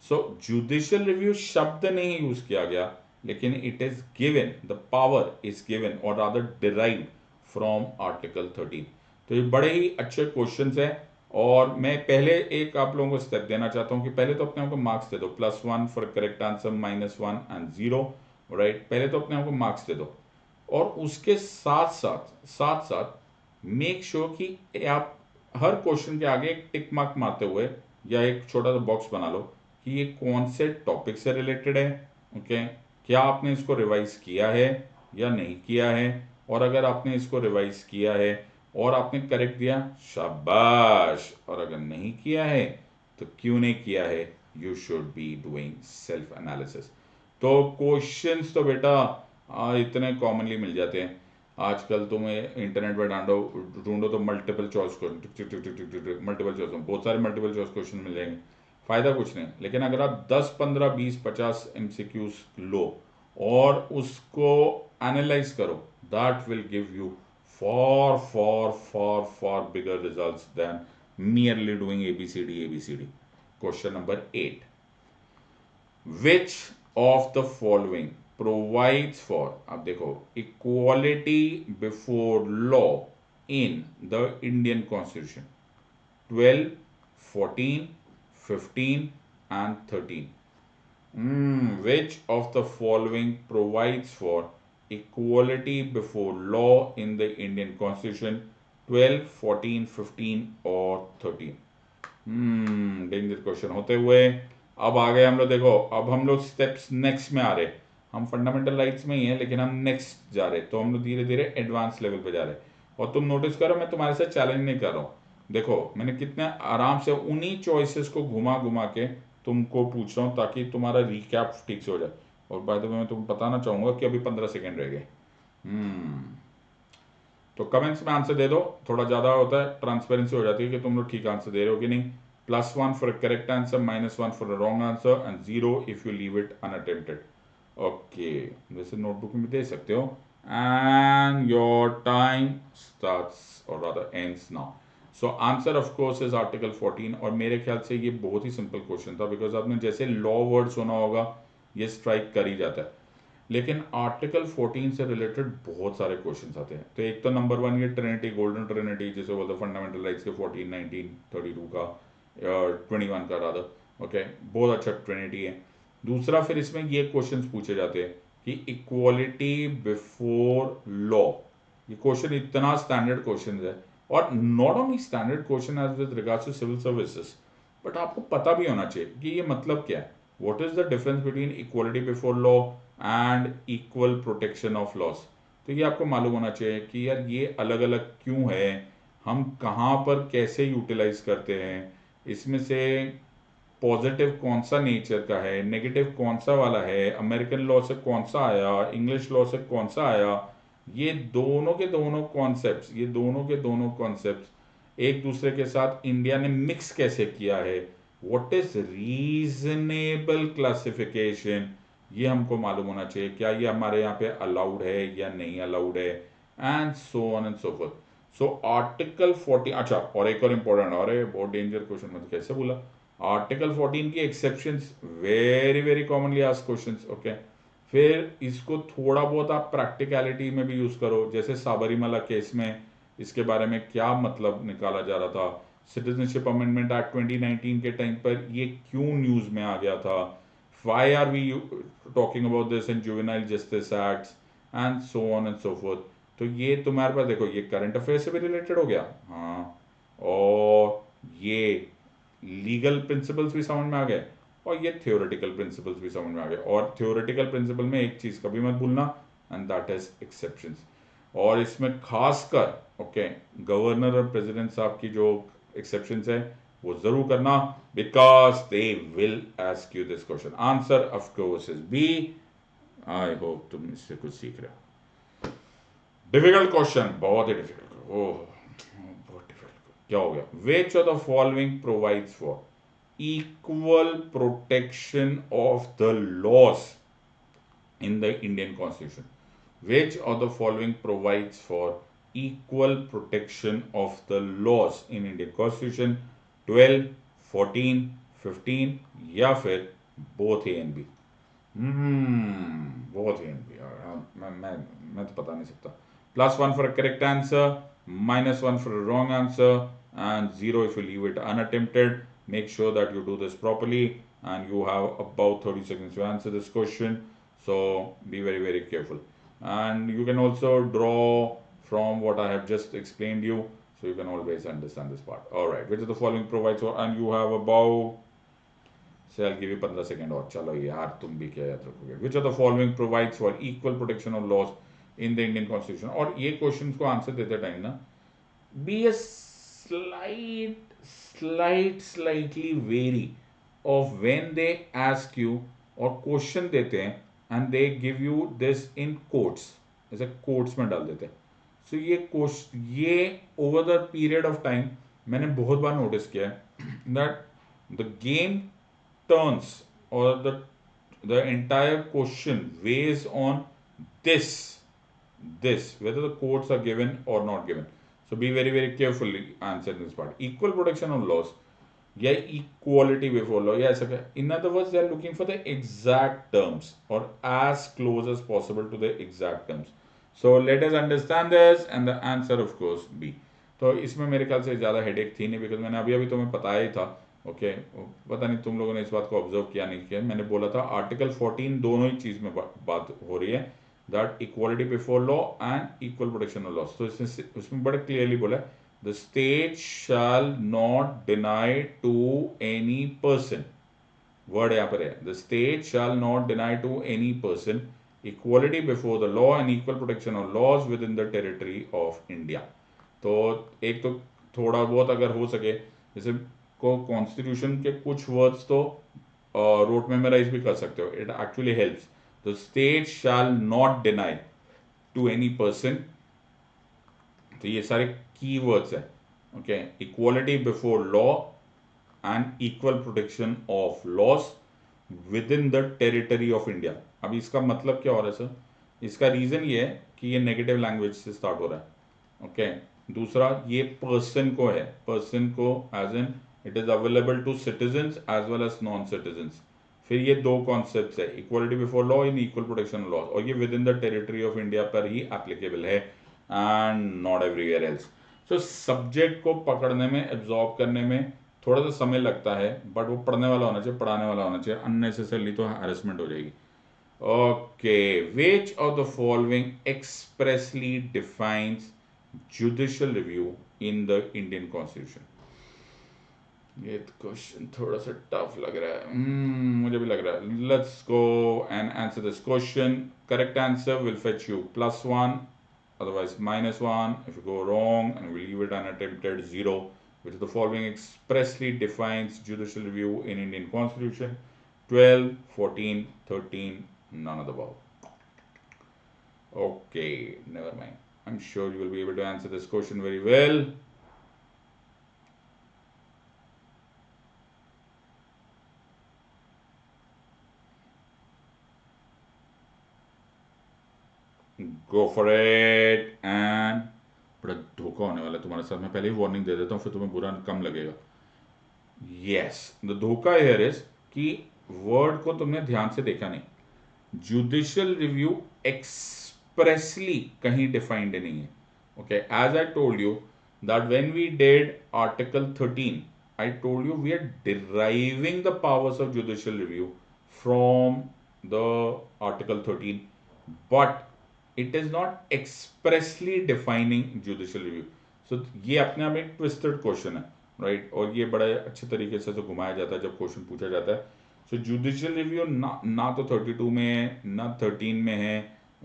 So judicial review शब्द नहीं यूज किया गया, लेकिन it is given, the power is given और रादर डिराइव्ड फ्रॉम आर्टिकल 13. तो ये बड़े ही अच्छे क्वेश्चंस हैं. और मैं पहले एक आप लोगों को स्टेप देना चाहता हूं कि पहले तो अपने आप को मार्क्स दे दो, +1 for correct answer, -1 and 0. Right, पहले तो अपने आप को मार्क्स दे दो. और उसके साथ साथ मेक श्योर कि आप हर क्वेश्चन के आगे एक टिक मार्क मारते हुए या एक छोटा सा बॉक्स बना लो कि ये कौन से टॉपिक से रिलेटेड है. ओके, क्या आपने इसको रिवाइज किया है या नहीं किया है? और अगर आपने इसको रिवाइज किया है और आपने करेक्ट दिया, शाबाश. और अगर नहीं किया है तो क्यों नहीं किया है? You should be doing self analysis. तो क्वेश्चंस तो बेटा इतने कॉमनली मिल जाते हैं आजकल. तुम्हें इंटरनेट पर ढूंढो तो multiple choice question, multiple choice, बहुत सारे मल्टीपल चॉइस क्वेश्चन मिल जाएंगे. फायदा कुछ नहीं. लेकिन अगर आप 10, 15, 20, 50 एमसीक्यूज लो और उसको एनालाइज करो, that will give you far bigger results than merely doing ABCD, ABCD. Question number 8. Which of the following provides for, अब देखो, equality before law in the Indian Constitution? 12, 14, 15 and 13. Which of the following provides for equality before law in the Indian Constitution? 12, 14, 15 और 13. Danger question होते हुए अब आ गए हम लोग. देखो अब हम लोग स्टेप्स नेक्स्ट में आ रहे. हम फंडामेंटल राइट्स में ही हैं लेकिन हम नेक्स्ट जा रहे. तो हम लोग धीरे धीरे एडवांस लेवल पे जा रहे. और तुम नोटिस करो मैं तुम्हारे साथ चैलेंज नहीं कर रहा हूँ. देखो मैंने कितने आराम से उन्हीं चॉइसेस को घुमा घुमा के तुमको पूछ रहा हूँ ताकि तुम्हारा रिकैप ठीक से हो जाए. और बाय द वे मैं तुमको बताना चाहूंगा कि अभी 15 सेकेंड रह गए. तो कमेंट्स में आंसर दे दो. थोड़ा ज़्यादा होता है, ट्रांसपेरेंसी हो जाती है कि तुम लोग ठीक आंसर दे रहे हो कि नहीं. +1 for correct answer, -1 for wrong answer and 0 if you leave it unattempted. Okay, वैसे नोटबुक में दे सकते हो. एंड योर टाइम स्टार्ट्स और rather ends now. So answer of course is article 14. और मेरे ख्याल से ये बहुत ही सिंपल क्वेश्चन था बिकॉज आपने जैसे लॉ वर्ड सुना होगा ये स्ट्राइक कर ही जाता है. लेकिन आर्टिकल 14 से रिलेटेड बहुत सारे क्वेश्चंस आते हैं. तो एक तो नंबर 1 ये ट्रिनिटी, गोल्डन ट्रिनिटी जिसे बोलते हैं, फंडामेंटल राइट्स के 14, 19, 32 का, 21 का रादर. ओके, बहुत अच्छा ट्रिनिटी है. दूसरा फिर इसमें ये क्वेश्चंस पूछे जाते हैं कि इक्वालिटी बिफोर लॉ. ये क्वेश्चन इतना स्टैंडर्ड क्वेश्चन है. और not only standard question as with regards to civil services, but आपको पता भी होना चाहिए कि ये मतलब क्या है. What is the difference between equality before law and equal protection of laws. तो ये आपको मालूम होना चाहिए कि यार ये अलग अलग क्यों है, हम कहाँ पर कैसे यूटिलाइज करते हैं, इसमें से पॉजिटिव कौन सा नेचर का है, नेगेटिव कौन सा वाला है, अमेरिकन लॉ से कौन सा आया, इंग्लिश लॉ से कौन सा आया. ये दोनों के दोनों कॉन्सेप्ट्स, ये दोनों के दोनों कॉन्सेप्ट्स एक दूसरे के साथ इंडिया ने मिक्स कैसे किया है, व्हाट इज रीजनेबल क्लासिफिकेशन, ये हमको मालूम होना चाहिए. क्या ये हमारे यहाँ पे अलाउड है या नहीं अलाउड है, and so on and so forth. So article 14. अच्छा, और एक और इंपॉर्टेंट, और बहुत डेंजर क्वेश्चन, मतलब कैसे बोला, आर्टिकल 14 की exceptions, very very commonly asked questions. Okay, फिर इसको थोड़ा बहुत आप प्रैक्टिकलिटी में भी यूज़ करो, जैसे साबरीमाला केस में इसके बारे में क्या मतलब निकाला जा रहा था, सिटीजनशिप अमेंडमेंट एक्ट 2019 के टाइम पर ये क्यों न्यूज़ में आ गया था, why are we talking about this in juvenile justice acts and so on and so forth. तो ये तुम्हारे पास देखो, ये करंट अफेयर से भी रिलेटेड हो गया, हाँ, और ये लीगल प्रिंसिपल्स भी समझ में आ गए, और ये थ्योरेटिकल प्रिंसिपल्स भी समझ में आ गए। और थ्योरेटिकल प्रिंसिपल में एक चीज़ कभी मत भूलना, एंड दैट इज एक्सेप्शंस। और इसमें खासकर ओके, गवर्नर और प्रेसिडेंट साहब की जो एक्सेप्शंस है वो जरूर करना, because they will ask you this question. Answer of course is B. I hope तुम इससे कुछ सीख रहे हो। डिफिकल्ट क्वेश्चन, बहुत ही डिफिकल्ट, ओह बहुत डिफिकल्ट। क्या हो गया? विच of the following provides for equal protection of the laws in the Indian Constitution? Which of the following provides for equal protection of the laws in Indian Constitution? 12, 14, 15 या फिर both A and B? both A and B। मैं तो बता नहीं सकता। +1 for a correct answer, -1 for a wrong answer, and 0 if you leave it unattempted। Make sure that you do this properly, and you have about 30 seconds to answer this question. So be very, very careful. And you can also draw from what I have just explained you, so you can always understand this part. All right, which of the following provides for, and you have about, say I'll give you 15 second और, चलो यार तुम भी क्या याद रखोगे। Which of the following provides for equal protection of laws in the Indian constitution. और ये क्वेश्चन को आंसर देते टाइम ना, be a slightly wary of when they ask you, और क्वेश्चन देते हैं and they give you this in quotes, ऐसे quotes में डाल देते हैं। सो ये over the period of time मैंने बहुत बार नोटिस किया है that the game turns, or the entire question weighs on this whether the quotes are given or not given. So be very, very carefully answering this part. Equal protection of laws, yeah, equality before law, yeah, ऐसा क्या? In other words, they are looking for the exact terms, or as close as possible to the exact terms. So let us understand this, and the answer of course B। तो इसमें मेरे ख्याल से ज़्यादा headache थी नहीं, because मैंने अभी अभी तुम्हें बताया ही था। ओके, पता नहीं तुम लोगों ने इस बात को ऑब्जर्व किया नहीं किया, मैंने बोला था आर्टिकल 14 दोनों ही चीज़ में बात हो रही है, that equality before law and equal protection of laws. तो उसमें बड़ा क्लियरली बोला है, the state shall not deny to any person, word यहाँ पर है, the state shall not deny to any person equality before the law and equal protection of laws within the territory of India. तो एक तो थोड़ा बहुत अगर हो सके, जैसे को कॉन्स्टिट्यूशन के कुछ वर्ड्स तो रोट मेमोराइज भी कर सकते हो, it actually helps. The state shall not deny to any person, तो ये सारे की वर्ड्स हैं। Okay, equality before law and equal protection of laws within the territory of India. अब इसका मतलब क्या हो रहा है सर? इसका रीजन ये है कि ये नेगेटिव लैंग्वेज से स्टार्ट हो रहा है। ओके, दूसरा ये पर्सन को है, पर्सन को as an it is available to citizens as well as non citizens. फिर ये दो कॉन्सेप्ट है, equality before law and equal protection law, और ये within the territory of India पर ही एप्लीकेबल है and not everywhere else. So subject को पकड़ने में, एब्जॉर्ब करने में थोड़ा सा समय लगता है, बट वो पढ़ने वाला होना चाहिए, पढ़ाने वाला होना चाहिए, अननेसेसरली तो हैरेसमेंट हो जाएगी। Okay, which of the following expressly defines judicial review in the Indian constitution? ये क्वेश्चन थोड़ा सा टफ लग रहा है, मुझे भी लग रहा है। Let's go and answer this question. Correct answer will fetch you +1, otherwise -1 if you go wrong, and we leave it unattempted 0. Which of the following expressly defines judicial review in Indian Constitution? 12, 14, 13, none of the above. Okay, never mind. I'm sure you will be able to answer this question very well. Go for it, and बड़ा धोखा होने वाला है तुम्हारे साथ, मैं पहले ही warning दे देता हूँ, फिर तुम्हें बुरा कम लगेगा। यस, द धोखा हियर इज कि वर्ड को तुमने ध्यान से देखा नहीं। जुडिशियल रिव्यू एक्सप्रेसली कहीं डिफाइंड नहीं है. Okay, as I told you that when we did Article 13, I told you we are deriving the powers of judicial review from the Article 13, but it is not expressly defining judicial review. So ये अपने आप एक twisted question है, right? और ये बड़ा अच्छे तरीके से तो घुमाया जाता है जब क्वेश्चन पूछा जाता है. सो जुडिशियल रिव्यू ना तो 32 में है ना 13 में है.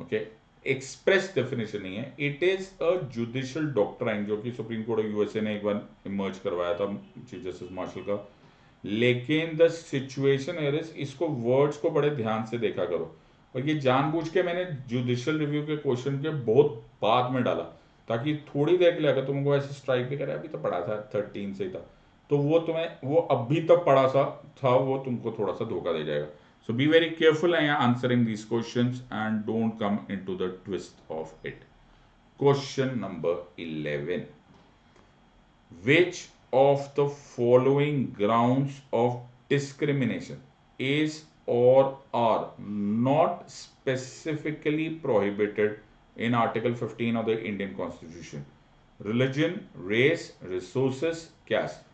ओके, एक्सप्रेस डेफिनेशन नहीं है. It is a judicial doctrine जो कि सुप्रीम कोर्ट ऑफ यूएसए ने एक बार इमर्ज करवाया था चीफ जस्टिस मार्शल का. लेकिन द सिचुएशन इज, इसको वर्ड्स को बड़े ध्यान से देखा करो. और ये जानबूझ के मैंने जुडिशियल रिव्यू के क्वेश्चन के बहुत बाद में डाला ताकि थोड़ी देर के लिए अगर तुमको ऐसे स्ट्राइक भी करे, अभी तो पढ़ा था 13 से ही था, तो वो तुम्हें वो अभी तक पढ़ा सा था वो तुमको थोड़ा सा धोखा दे जाएगा. So be very careful in answering these questions and don't come into the twist of it. Question number 11. Which of the following grounds of discrimination is or are not specifically prohibited in Article 15 of the Indian Constitution? Religion, race, resources, caste.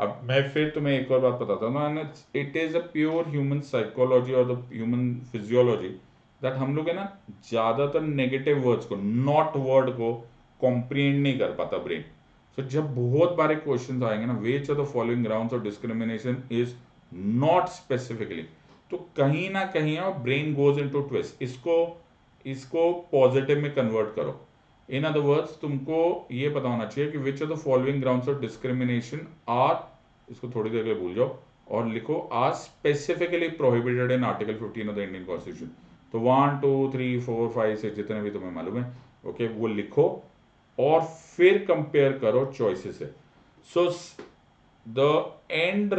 अब मैं फिर तुम्हें एक और बात बताता हूँ ना, it is a pure human psychology और द ह्यूमन फिजियोलॉजी दैट हम लोग है ना ज्यादातर नेगेटिव वर्ड्स को, नॉट वर्ड को कॉम्प्रिहेंड नहीं कर पाता ब्रेन. सो जब बहुत बारे क्वेश्चन आएंगे ना, विच of the following grounds of discrimination is not specifically, तो कहीं ना कहीं ब्रेन गोज इनटू ट्विस्ट. इसको इसको पॉजिटिव में कन्वर्ट करो. इन अदर वर्ड्स तुमको ये पता होना चाहिए कि which of the following grounds of discrimination are, इसको थोड़ी देर के लिए भूल जाओ और लिखो are specifically prohibited in article 15 of the Indian constitution. तो 1 2 3 4 5 6 जितने भी तुम्हें मालूम है, ओके, वो लिखो और फिर कंपेयर करो चॉइसेस से. So the end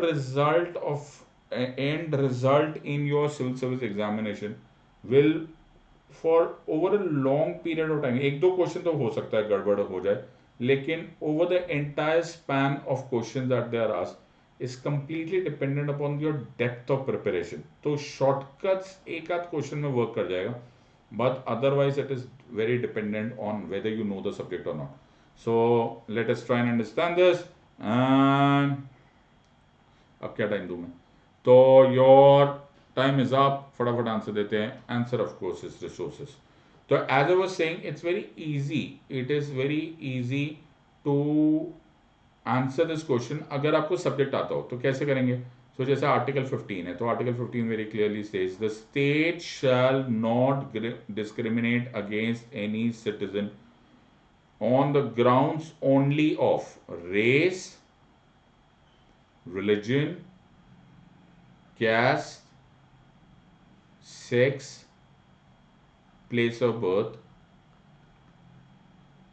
result in your civil service examination will for over a long period of time, एक दो क्वेश्चन तो हो सकता है गड़बड़ हो जाए, लेकिन over the entire span of question that they are asked is completely dependent upon your depth of preparation. तो शॉर्टकट्स एक आध क्वेश्चन में वर्क कर जाएगा, but otherwise it is very dependent on whether you know the subject or not. So let us try and understand this. And अब क्या time दूं मैं, तो योर टाइम इज अप, फटाफट आंसर देते हैं. Answer of course is resources. तो as I was saying it's very easy, it is very easy to answer this question अगर आपको सब्जेक्ट आता हो. तो कैसे करेंगे? तो जैसे आर्टिकल 15 है, तो article 15 very clearly says the state shall not discriminate against any citizen on the grounds only of race, religion, caste, sex, place of birth,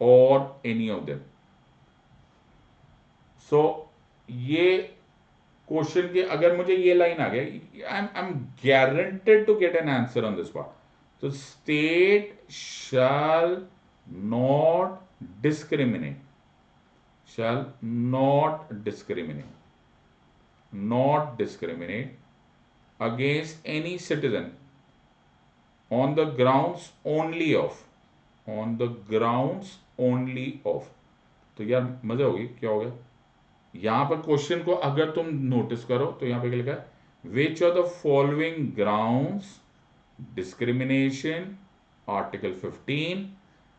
or any of them. So ये क्वेश्चन के अगर मुझे ये line आ गया, I am guaranteed to get an answer on this part. तो state shall not discriminate, shall not discriminate against any citizen on the grounds only of. तो यार मजा होगी, क्या हो गया यहां पर क्वेश्चन को अगर तुम नोटिस करो तो यहां पे क्या लिखा है, which are the following grounds discrimination article 15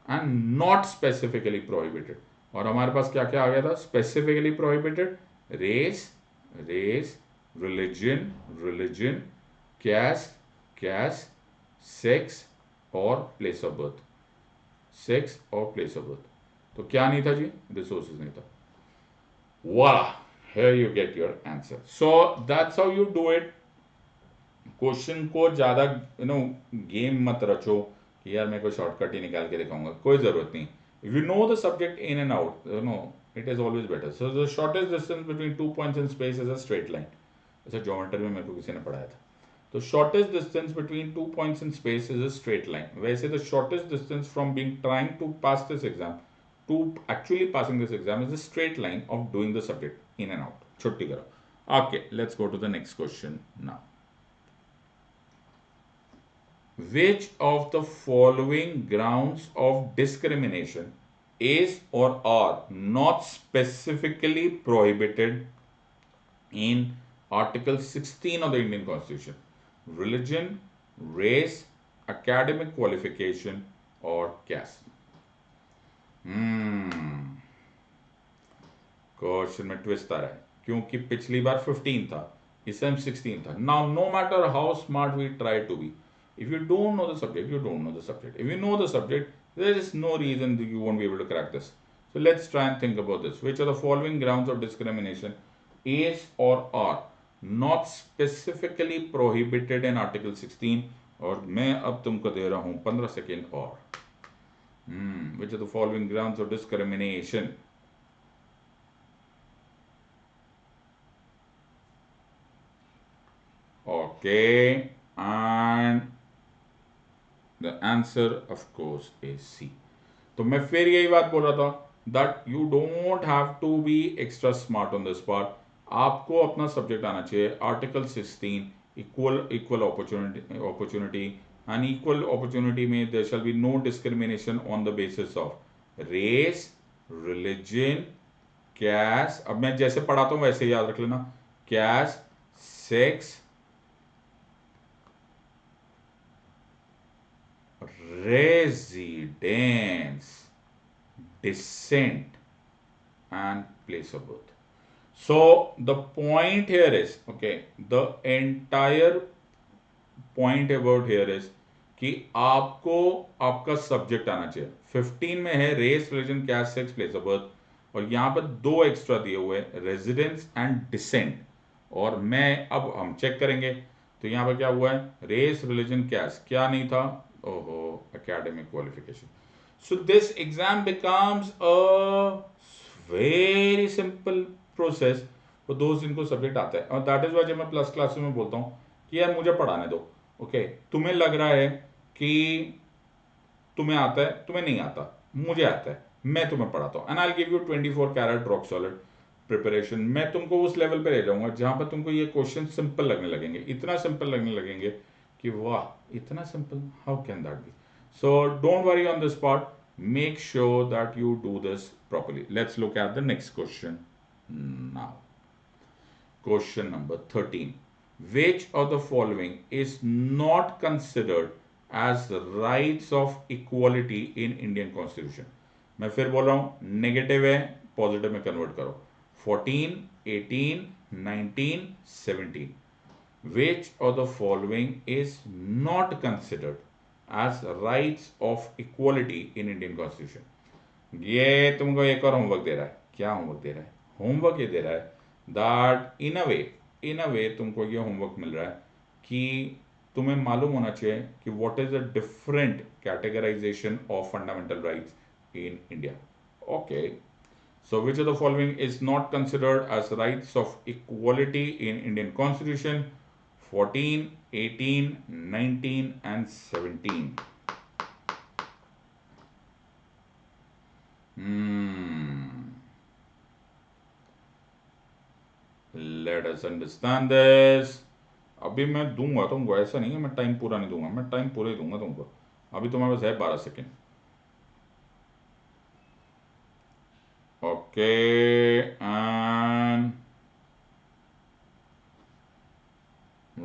and not specifically prohibited. और हमारे पास क्या क्या आ गया था specifically prohibited, race, religion, caste, sex और प्लेस ऑफ बर्थ. तो क्या नहीं था जी? रिसोर्सेज नहीं था. Voila, here you get your answer. So that's how you do it. Question को ज्यादा गेम मत रचो कि यार मैं कोई शॉर्टकट ही निकाल के दिखाऊंगा, कोई जरूरत नहीं. If you know the subject in and out, it is always better. So the shortest distance between 2 points in space is a straight line. ऐसा ज्योमेट्री में मेरे को किसी ने पढ़ाया था. तो shortest distance between 2 points in space is a straight line. वैसे the shortest distance from being trying to pass this exam to actually passing this exam is a straight line of doing the subject in and out. छुट्टी करो. Okay, let's go to the next question now. Which of the following grounds of discrimination is or are not specifically prohibited in Article 16 of the Indian Constitution? Religion, race, academic qualification, or caste? Question में twist आ रहा है क्योंकि पिछली बार 15 था, इस time 16 था. Now no matter how smart we try to be, if you don't know the subject, you don't know the subject. If you know the subject, there is no reason that you won't be able to crack this. So let's try and think about this. Which of the following grounds of discrimination is or are not specifically prohibited in Article 16? और मैं अब तुमको दे रहा हूं 15 second और. Which of the following grounds of discrimination? Okay, and the answer of course is C. तो मैं फिर यही बात बोल रहा था that you don't have to be extra smart on this part. आपको अपना सब्जेक्ट आना चाहिए. Article 16 equal opportunity and equal opportunity में there shall be no discrimination on the basis of race, religion, caste. अब मैं जैसे पढ़ाता हूं वैसे याद रख लेना. Caste, sex, residence, descent, and place of birth. So the point here is, okay, the entire point about here is कि आपको आपका सब्जेक्ट आना चाहिए. 15 में है race, religion, caste, sex, place of birth, और यहाँ पर दो एक्स्ट्रा दिए हुए हैं रेजिडेंस एंड डिसेंट. और मैं अब हम चेक करेंगे तो यहाँ पर क्या हुआ है, रेस, रिलीजन, कैस्ट, क्या नहीं था, ओहो, academic qualification. So this exam becomes a very simple process for those जिनको सब्जेक्ट आता है. और दैट इज वाई जब मैं प्लस क्लासेस में बोलता हूँ कि यार मुझे पढ़ाने दो. ओके, तुम्हें लग रहा है कि तुम्हें आता है, तुम्हें नहीं आता, मुझे आता है, मैं तुम्हें पढ़ाता हूँ. And I give you 24 carat rock solid preparation. मैं तुमको उस लेवल पे ले जाऊंगा जहां पर तुमको ये क्वेश्चन सिंपल लगने लगेंगे, इतना सिंपल लगने लगेंगे कि वाह, इतना simple, how can that be. So don't worry on this part. Make sure that you do this properly. Let's look at the next question now. Question number 13. Which of the following is not considered as rights of equality in Indian Constitution? मैं फिर बोल रहा हूं, negative है, positive में convert करो. 14, 18, 19, 17. Which of the following is not considered as rights of equality in Indian Constitution? ये तुमको एक और होमवर्क दे रहा है. क्या होमवर्क दे रहा है? होमवर्क ये दे रहा है दैट इन अ वे तुमको ये होमवर्क मिल रहा है कि तुम्हें मालूम होना चाहिए कि what is the different categorisation of fundamental rights in India. Okay, so which of the following is not considered as rights of equality in Indian constitution? 14, 18, 19, and 17. Let us understand this. अभी मैं दूंगा तुमको, ऐसा नहीं है मैं time पूरा नहीं दूंगा, मैं टाइम पूरा ही दूंगा तुमको. अभी तुम्हारे पास है 12 second. Okay, and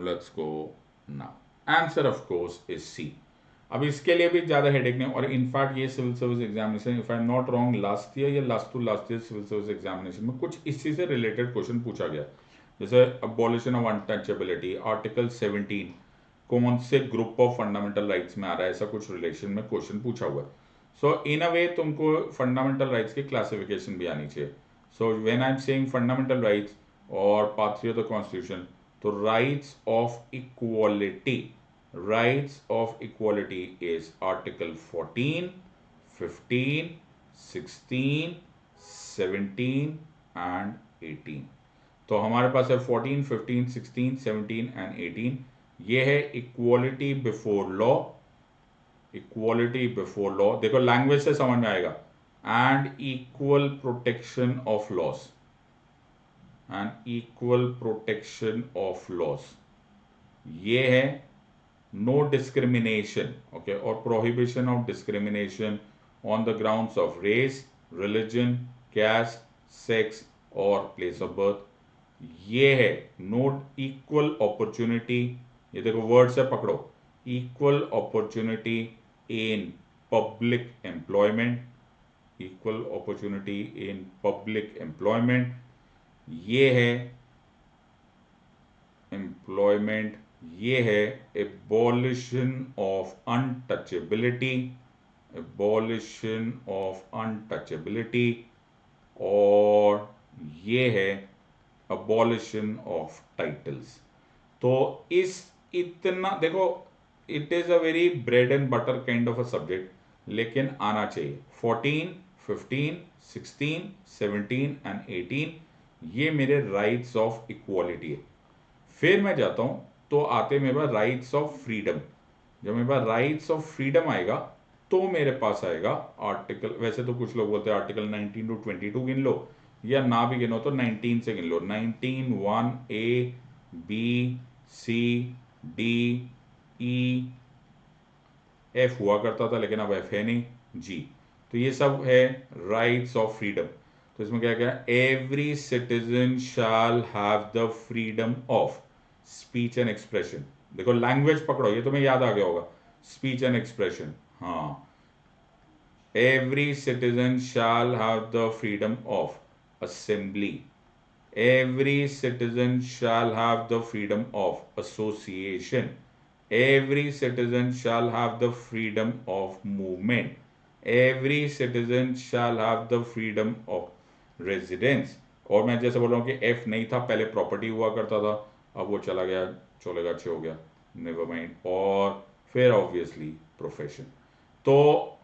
let's go now. Answer of course is C. अब इसके लिए भी ज़्यादा हेडेक नहीं. और इनफैक्ट ये civil service examination, if I am not wrong, last year या last to last year civil service examination में कुछ इसी से रिलेटेड क्वेश्चन पूछा गया. जैसे अबॉलिशन ऑफ अनटचेबिलिटी, आर्टिकल 17 कौन से ग्रुप ऑफ फंडामेंटल राइट्स में आ रहा है, ऐसा कुछ रिलेशन में क्वेश्चन पूछा हुआ है. सो इन अ वे तुमको फंडामेंटल राइट्स की क्लासिफिकेशन भी आनी चाहिए. So when I am saying fundamental rights और पार्ट 3 ऑफ द कॉन्स्टिट्यूशन, तो rights of equality, rights of equality is article 14, 15, 16, 17 and 18. तो हमारे पास है 14, 15, 16, 17 and 18. ये है equality before law. Equality before law, देखो लैंग्वेज से समझ में आएगा. And equal protection of loss, and equal protection of loss, ये है no discrimination, okay, or prohibition of discrimination on the grounds of race, religion, caste, sex or place of birth. ये है no equal opportunity, ये देखो words है पकड़ो, equal opportunity in public employment, equal opportunity in public employment, ये है employment, ये है abolition of untouchability, abolition of untouchability, और ये है अबॉलिशन ऑफ टाइटल्स। तो इस इतना देखो, it is a very bread and butter kind of a subject, लेकिन आना चाहिए। 14, 15, 16, 17 एंड 18 ये मेरे राइट्स ऑफ इक्वालिटी है। फिर मैं जाता हूं तो आते मेरे पास राइट्स ऑफ फ्रीडम। जब मेरे पास राइट्स ऑफ फ्रीडम आएगा तो मेरे पास आएगा आर्टिकल, वैसे तो कुछ लोग बोलते हैं आर्टिकल 19 टू 22 गिन लो, या ना भी गिनो तो 19 से गिन लो। 19 1 A B C D E F हुआ करता था, लेकिन अब एफ है नहीं, जी। तो ये सब है राइट्स ऑफ फ्रीडम। तो इसमें क्या क्या, every citizen shall have the freedom of speech and expression. देखो लैंग्वेज पकड़ो, ये तुम्हें याद आ गया होगा, स्पीच एंड एक्सप्रेशन, हाँ। Every citizen shall have the freedom of assembly, every citizen shall have the freedom of association, every citizen shall have the freedom of movement, every citizen shall have the freedom of residence। और मैं जैसे बोल रहा हूँ कि F नहीं था पहले, प्रॉपर्टी हुआ करता था, अब वो चला गया, चलेगा अच्छे हो गया, नेवर माइंड। और फिर ऑब्वियसली प्रोफेशन। तो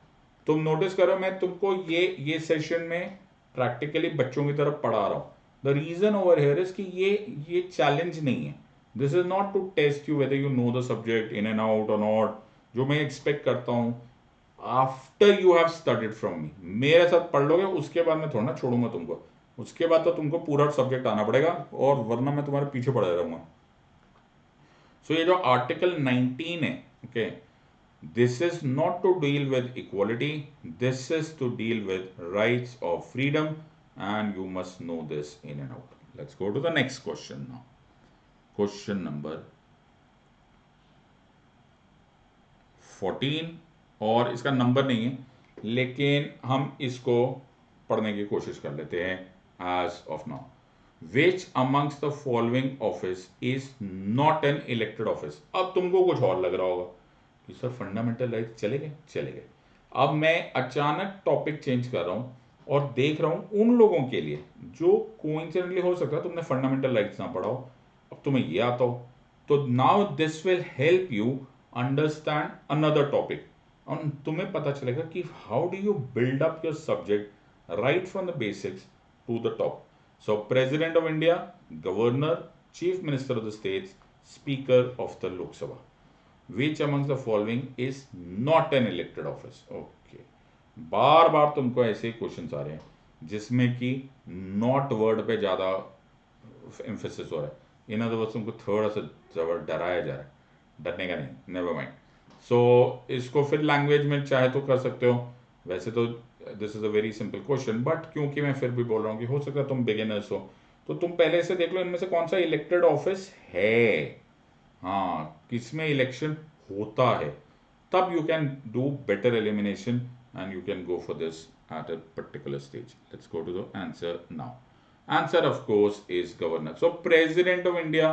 तुम नोटिस करो, मैं तुमको ये सेशन में प्रैक्टिकली बच्चों की तरफ पढ़ा रहा हूँ। The reason over here is कि ये चैलेंज नहीं है, this is not to test you whether you know the subject in and out और नॉट। जो मैं एक्सपेक्ट करता हूँ after you have studied from me, मेरे साथ पढ़ लोगे उसके बाद मैं थोड़ा ना छोड़ूंगा तुमको, उसके बाद तो तुमको पूरा सब्जेक्ट आना पड़ेगा, और वरना मैं तुम्हारे पीछे पड़े रहूंगा। सो ये जो आर्टिकल 19 है, okay, this is not to deal with equality, this is to deal with rights of freedom, and you must know this in and out. Let's go to the next question now. Question number 14, और इसका number नहीं है, लेकिन हम इसको पढ़ने की कोशिश कर लेते हैं as of now. Which amongst the following office is not an elected office? अब तुमको कुछ और लग रहा होगा कि सर फंडामेंटल राइट चले गए, चले गए। अब मैं अचानक टॉपिक चेंज कर रहा हूं और देख रहा हूं उन लोगों के लिए जो कोइंसिडेंटली हो सकता है तुमने फंडामेंटल राइट्स ना पढ़ा हो, अब तुम्हें ये आता हो। तो now this will help you understand another topic, और तुम्हें पता चलेगा कि how do you build up your subject right from the basics to the top. So president of India, governor, chief minister of the states, speaker of the Lok Sabha. Which amongst the following is not an elected office? Okay. बार बार तुमको ऐसे question आ रहे हैं जिसमें कि not word पे ज्यादा emphasis हो रहा है। इन अदर वर्ड्स तुमको थोड़ा सा जबर डराया जा रहा है, डरने का नहीं, नेवर माइंड। सो इसको फिर लैंग्वेज में चाहे तो कर सकते हो, वैसे तो this is a very simple question, but क्योंकि मैं फिर भी बोल रहा हूँ कि हो सकता है तुम बिगिनर्स हो, तो तुम पहले से देख लो इनमें से कौन सा इलेक्टेड ऑफिस है, हाँ किसमें इलेक्शन होता है, तब you can do better elimination and you can go for this at a particular stage. Let's go to the answer now. Answer of course is governor. So president of India,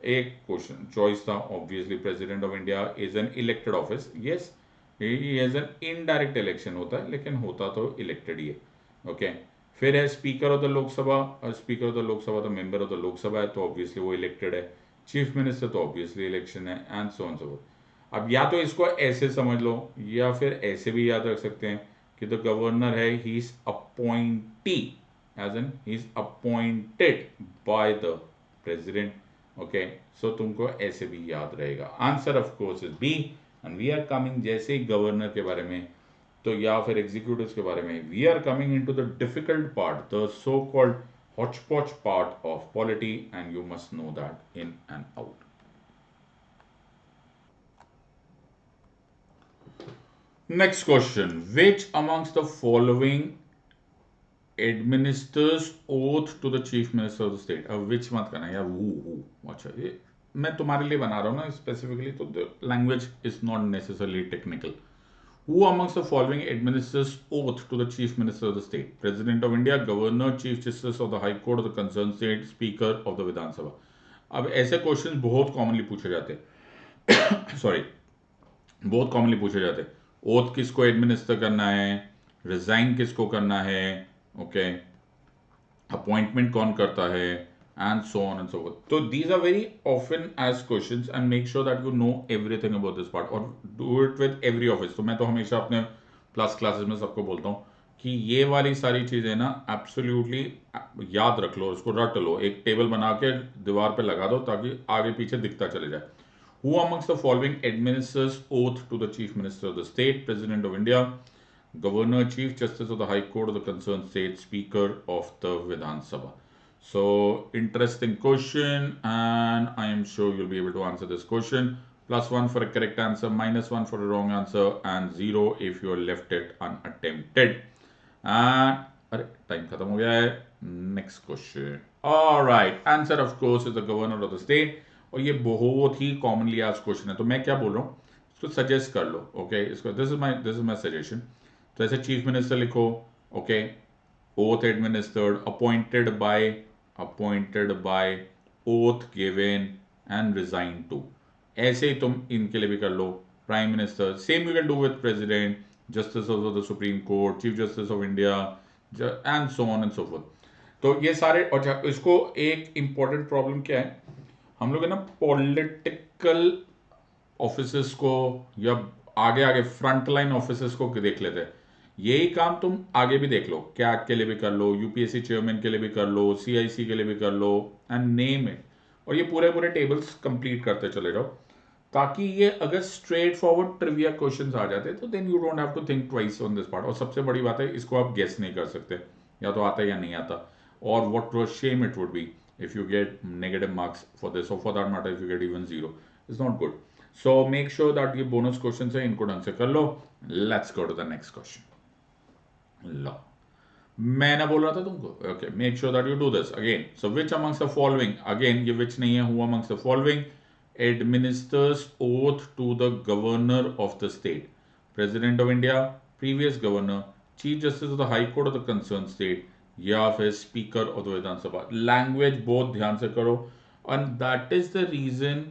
एक question choice था, obviously president of India is an elected office, yes, he is an indirect election होता है, लेकिन होता तो elected ही है, okay. फिर है speaker of the Lok Sabha, speaker of the Lok Sabha तो मेंबर ऑफ द लोकसभा है, तो ऑब्वियसली वो इलेक्टेड है। चीफ मिनिस्टर तो ऑब्वियसली इलेक्शन है, and so on so fourth. अब या तो इसको ऐसे समझ लो या फिर ऐसे भी याद रख सकते हैं कि द गवर्नर है, he is appointee, as an he is appointed by the president, okay. So तुमको ऐसे भी याद रहेगा। Answer of course is B, and we are coming जैसे ही गवर्नर के बारे में तो या फिर एग्जीक्यूटिव्स के बारे में, we are coming into the difficult part, the so called hodgepodge part of polity, and you must know that in and out. Next question. Which amongst the following administers oath to the chief minister of the state? अब which मत करना यार, who अच्छा ये मैं तुम्हारे लिए बना रहा हूँ ना स्पेसिफिकली, तो the language is not necessarily technical. Who amongst the following administers oath to the chief minister of the state? President of India, governor, chief justice of the high court of the concerned state, speaker of the Vidhan Sabha. अब ऐसे question बहुत commonly पूछे जाते हैं. Sorry, बहुत commonly पूछे जाते हैं. ओथ किसको एडमिनिस्टर करना है, रिजाइन किसको करना है, ओके, अपॉइंटमेंट कौन करता है, and so on and so forth. तो these are very often as questions and make sure that you know everything about this part और do it with every office. तो मैं तो हमेशा अपने प्लस क्लासेस में सबको बोलता हूँ कि ये वाली सारी चीज़ें ना एब्सोल्युटली याद रख लो, उसको रट लो, एक टेबल बना के दीवार पे लगा दो ताकि आगे पीछे दिखता चले जाए. Who amongst the following administers oath to the Chief Minister of the State, President of India, Governor, Chief Justice of the High Court of the concerned state, Speaker of the Vidhan Sabha? So, interesting question, and I am sure you'll be able to answer this question. +1 for a correct answer, -1 for a wrong answer, and 0 if you left it unattempted. And अरे time खत्म हो गया है. Next question. Alright, answer of course is the governor of the state. और ये बहुत ही commonly आज question है, तो मैं क्या बोल रहा हूँ इसको सजेस्ट कर लो. ओके, इसको दिस इज माय सजेशन. तो ऐसे चीफ मिनिस्टर लिखो, okay, oath administered, appointed by oath given and resign to. ऐसे ही तुम इनके लिए भी कर लो. Prime minister, same you can do with president, justice of the supreme court, chief justice of India, and so on and so forth. तो ये सारे. और इसको एक इंपॉर्टेंट प्रॉब्लम क्या है, हम लोग है ना पॉलिटिकल ऑफिसेस को या आगे आगे फ्रंट लाइन ऑफिसेस को देख लेते हैं. यही काम तुम आगे भी देख लो, कैट के लिए भी कर लो, यूपीएससी चेयरमैन के लिए भी कर लो, सीआईसी के लिए भी कर लो, एंड नेम इट. और ये पूरे पूरे टेबल्स कंप्लीट करते चले जाओ, ताकि ये अगर स्ट्रेट फॉरवर्ड ट्रिविया क्वेश्चंस आ जाते तो then you don't have to think twice on this part. और सबसे बड़ी बात है, इसको आप गेस नहीं कर सकते, या तो आता है या नहीं आता. और what was shame it would be if you get negative marks for this, or for that matter if you get even 0, it's not good. So make sure that ये bonus questions है इनको ढंग से कर लो. Let's go to the next question. लो, मैं ना बोल रहा था तुमको. Okay, make sure that you do this again. So which amongst the following, again ये which नहीं है, who amongst the following administers oath to the governor of the state? President of India, previous governor, chief justice of the high court of the concerned state, या फिर speaker of the Vidhan Sabha. Language बहुत ध्यान से करो, and that is the reason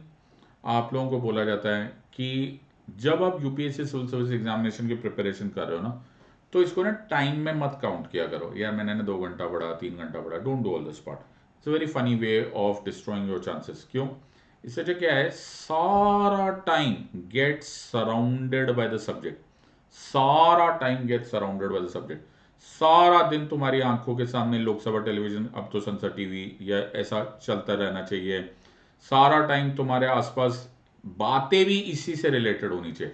आप लोगों को बोला जाता है कि जब आप यूपीएससी सिविल सर्विस एग्जामिनेशन की प्रिपरेशन कर रहे हो ना, तो इसको ना टाइम में मत काउंट किया करो. यार मैंने ना 2 घंटा पढ़ा, 3 घंटा पढ़ा. Don't do all this part. It's a very funny way of destroying your chances. क्यों? इससे वजह क्या है, सारा time gets surrounded by the subject. सारा time gets surrounded by the subject. सारा दिन तुम्हारी आंखों के सामने लोकसभा टेलीविजन, अब तो संसद टीवी, या ऐसा चलता रहना चाहिए. सारा टाइम तुम्हारे आसपास बातें भी इसी से रिलेटेड होनी चाहिए.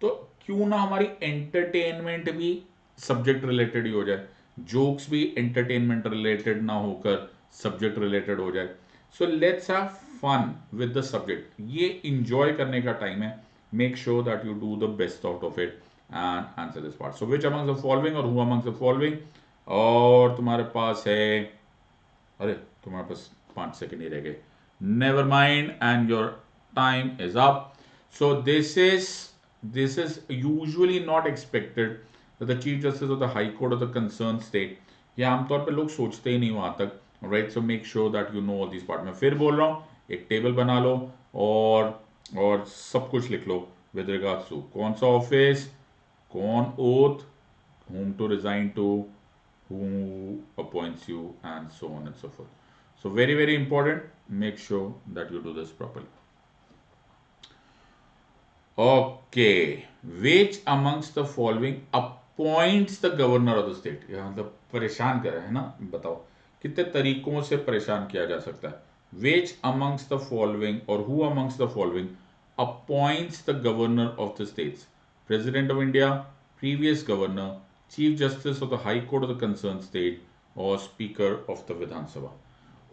तो क्यों ना हमारी एंटरटेनमेंट भी सब्जेक्ट रिलेटेड ही हो जाए, जोक्स भी एंटरटेनमेंट रिलेटेड ना होकर सब्जेक्ट रिलेटेड हो जाए. So let's have fun with the subject. ये इंजॉय करने का टाइम है. Make sure that you do the best out of it and answer this part. So which amongst the following or who amongst the following? और तुम्हारे पास है, अरे तुम्हारे पास 5 सेकंड ही रह गए. Never mind, and your time is up. So this is usually not expected that the chief justice of the high court of the concerned state, ये आमतौर पे लोग सोचते ही नहीं वहां तक. Right, so make sure that you know all this part. मैं फिर बोल रहा हूँ, एक टेबल बना लो और सब कुछ लिख लो विद रिगार्ड्स टू कौन सा ऑफिस, कौन oath, whom to resign to, who appoints you, and so on and so forth. So very very important. Make sure that you do this properly. Okay, which amongst the following appoints the governor of the state? यहाँ मतलब परेशान कर रहे हैं ना, बताओ कितने तरीकों से परेशान किया जा सकता है. Which amongst the following or who amongst the following appoints the governor of the states? President of India, previous governor, chief justice of the high court of the concerned state, or speaker of the Vidhan Sabha.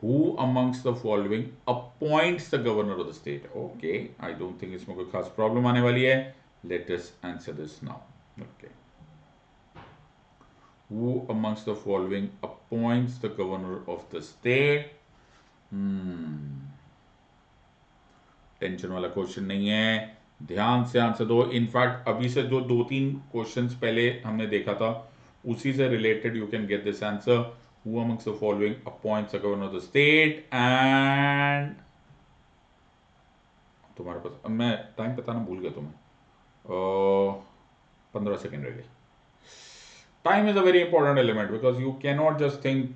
Who amongst the following appoints the governor of the state? Okay, I don't think इसमें कोई खास problem आने वाली है. Let us answer this now. Okay. Who amongst the following appoints the governor of the state? Tension वाला question नहीं है, ध्यान से आंसर दो। इनफैक्ट अभी से जो दो तीन क्वेश्चंस पहले हमने देखा था उसी से related you can get this answer. Who amongst the following appoints the governor of the state? And तुम्हारे पास, अब मैं टाइम बताना भूल गया तुम्हें, 15 सेकेंड रह गए। Time is a very important element because you cannot just think,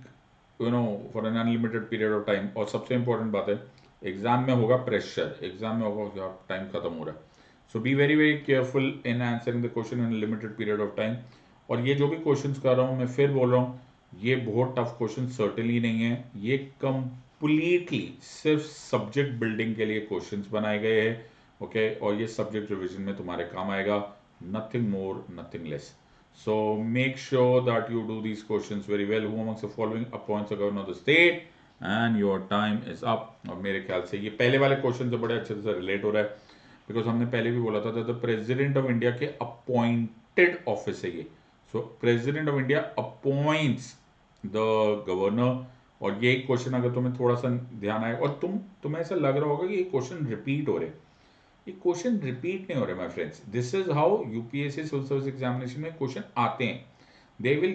for an unlimited period of time। और सबसे important बात है, एग्जाम में होगा प्रेशर, एग्जाम में होगा टाइम खत्म हो रहा है। So be very very careful in answering the question in limited period of time. और ये जो भी क्वेश्चंस कर रहा हूँ मैं फिर बोल रहा हूँ, ये बहुत टफ क्वेश्चन सर्टेनली नहीं है, ये कंप्लीटली सिर्फ सब्जेक्ट बिल्डिंग के लिए क्वेश्चंस बनाए गए हैं। ओके, और ये सब्जेक्ट रिविजन में तुम्हारे काम आएगा, nothing more nothing less. So make sure that you do these questions very well. Who amongst the following appoints the governor of the state? And your time is up। और मेरे ख्याल से ये पहले वाले क्वेश्चन से बड़े अच्छे से रिलेट हो रहा है, बिकॉज हमने पहले भी बोला था द प्रेसिडेंट ऑफ इंडिया के अपॉइंटेड ऑफिस है ये। सो president of India appoints the governor. और ये क्वेश्चन अगर तुम्हें थोड़ा सा ध्यान आए और तुम्हें ऐसा लग रहा होगा कि ये क्वेश्चन रिपीट हो रहे, ये क्वेश्चन रिपीट नहीं हो रहे my friends. This is how UPSC civil service examination में क्वेश्चन आते हैं। दे विल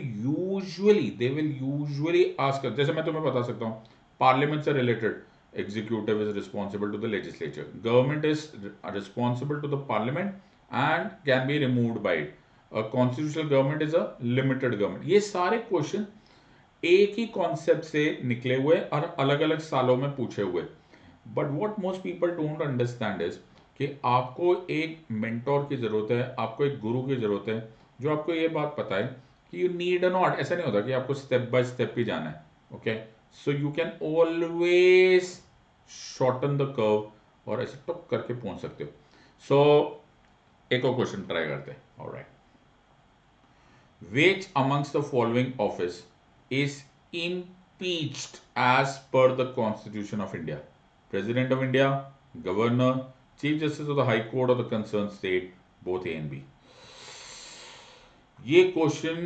यूजुअली आस्क, जैसे मैं तुम्हें बता सकता हूँ, पार्लियामेंट से related executive is responsible to the legislature, government is responsible to the parliament and can be removed by it, constitutional government is a limited government. ये सारे क्वेश्चन एक ही कॉन्सेप्ट से निकले हुए और अलग अलग सालों में पूछे हुए। But what most people don't understand is कि आपको एक मेंटोर की जरूरत है, आपको एक गुरु की जरूरत है जो आपको ये बात पता है कि यू नीड अ नॉट। ऐसा नहीं होता कि आपको स्टेप बाय स्टेप ही जाना है। Okay, so you can always shorten the curve और ऐसे टक करके पहुंच सकते हो। सो एक और क्वेश्चन ट्राई करते हैं। Alright, which amongst the following office is impeached as per the Constitution of India? President of India, Governor, Chief Justice of the High Court of the concerned state, both A and B. ये question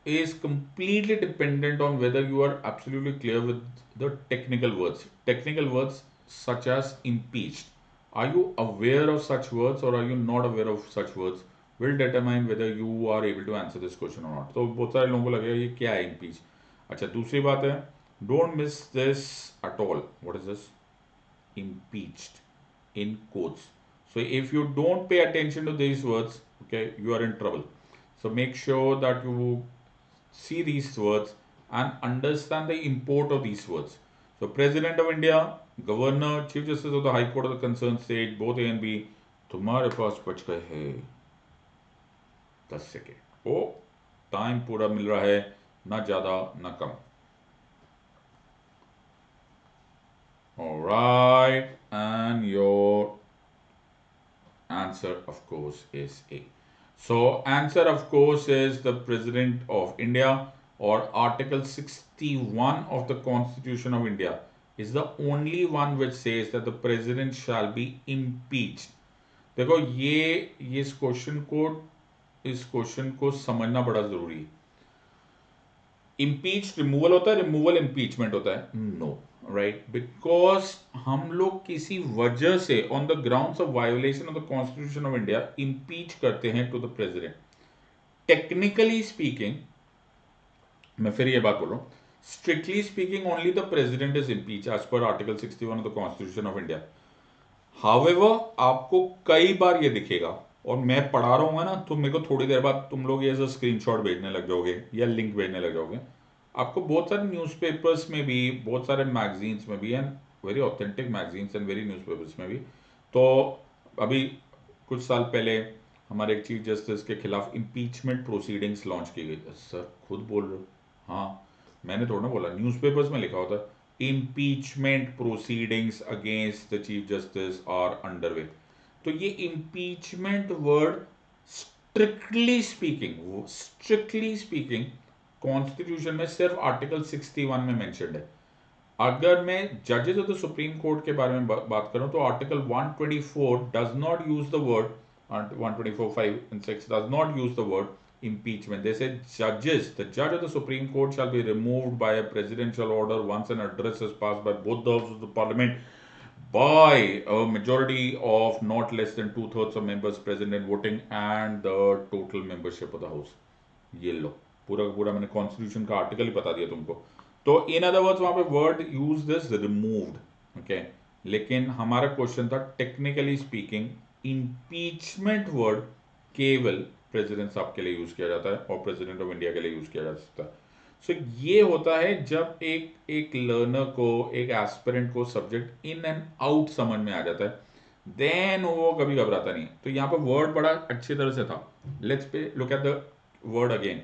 is completely dependent on whether you are absolutely clear with the technical words. Technical words such as impeached. Are you aware of such words or are you not aware of such words? Will determine whether you are able to answer this question or not। तो बहुत सारे लोगों को लगेगा ये क्या है impeach। अच्छा, दूसरी बात है, don't miss this at all। What is this? Impeached in quotes। So if you don't pay attention to these words, okay, you are in trouble। So make sure that you see these words and understand the import of these words। So President of India, Governor, Chief Justice of the High Court of the concerned state, both A and B, तुम्हारे पास बच गए हैं 10 second. ओ, time पूरा मिल रहा है, ना ज्यादा ना कम। Alright, and your answer of course is A। So answer of course is the President of India, or Article 61 of the Constitution of India is the only one which says that the President shall be impeached। देखो ये इस question को समझना बड़ा जरूरी है। Impeach removal होता है, रिमूवल इम्पीचमेंट होता है? नो, राइट, बिकॉज हम लोग किसी वजह से on the grounds of violation of the constitution of India impeach करते हैं to the president. Technically speaking, मैं फिर ये बात बोल रहा हूं, strictly speaking only the president is impeach as per article 61 of the constitution of India. However आपको कई बार ये दिखेगा, और मैं पढ़ा रहा हूँ ना, तो मेरे को थोड़ी देर बाद तुम लोग ये स्क्रीनशॉट भेजने लग जाओगे या लिंक भेजने लग जाओगे। आपको बहुत सारे न्यूज़पेपर्स में भी, बहुत सारे मैगजीन्स में भी, and very authentic magazines and very newspapers में भी। तो अभी कुछ साल पहले हमारे एक चीफ जस्टिस के खिलाफ इम्पीचमेंट प्रोसीडिंग्स लॉन्च की गई। सर खुद बोल रहे हो? हाँ, मैंने थोड़ा ना बोला, न्यूज़पेपर्स में लिखा होता है impeachment proceedings against the chief justice are underway. तो ये impeachment word strictly speaking constitution में सिर्फ आर्टिकल 61 में मेंशन्ड है। अगर मैं जजेस ऑफ द सुप्रीम कोर्ट के बारे में बात करूं तो article 124 does not use the word 124, 5 and 6 does not use the word impeachment. They say judges, the judge of the Supreme Court shall be removed by a presidential order once an address is passed by both the houses of the parliament by a majority of not less than two-thirds of members present in voting and the total membership of the house. ये लो, पूरा का पूरा मैंने constitution का article ही बता दिया तुमको. तो इन अदर वर्ड्स वहां पे word use this removed. Okay, लेकिन हमारा क्वेश्चन था टेक्निकली स्पीकिंग इम्पीचमेंट वर्ड केवल प्रेसिडेंट साहब के लिए यूज किया जाता है और प्रेसिडेंट ऑफ इंडिया के लिए यूज किया जा सकता है. सो ये होता है जब एक लर्नर को, एक एस्पिरेंट को सब्जेक्ट इन एंड आउट समझ में आ जाता है, देन वो कभी घबराता नहीं. तो यहाँ पे वर्ड बड़ा अच्छी तरह से था. लेट्स पे look at the word again.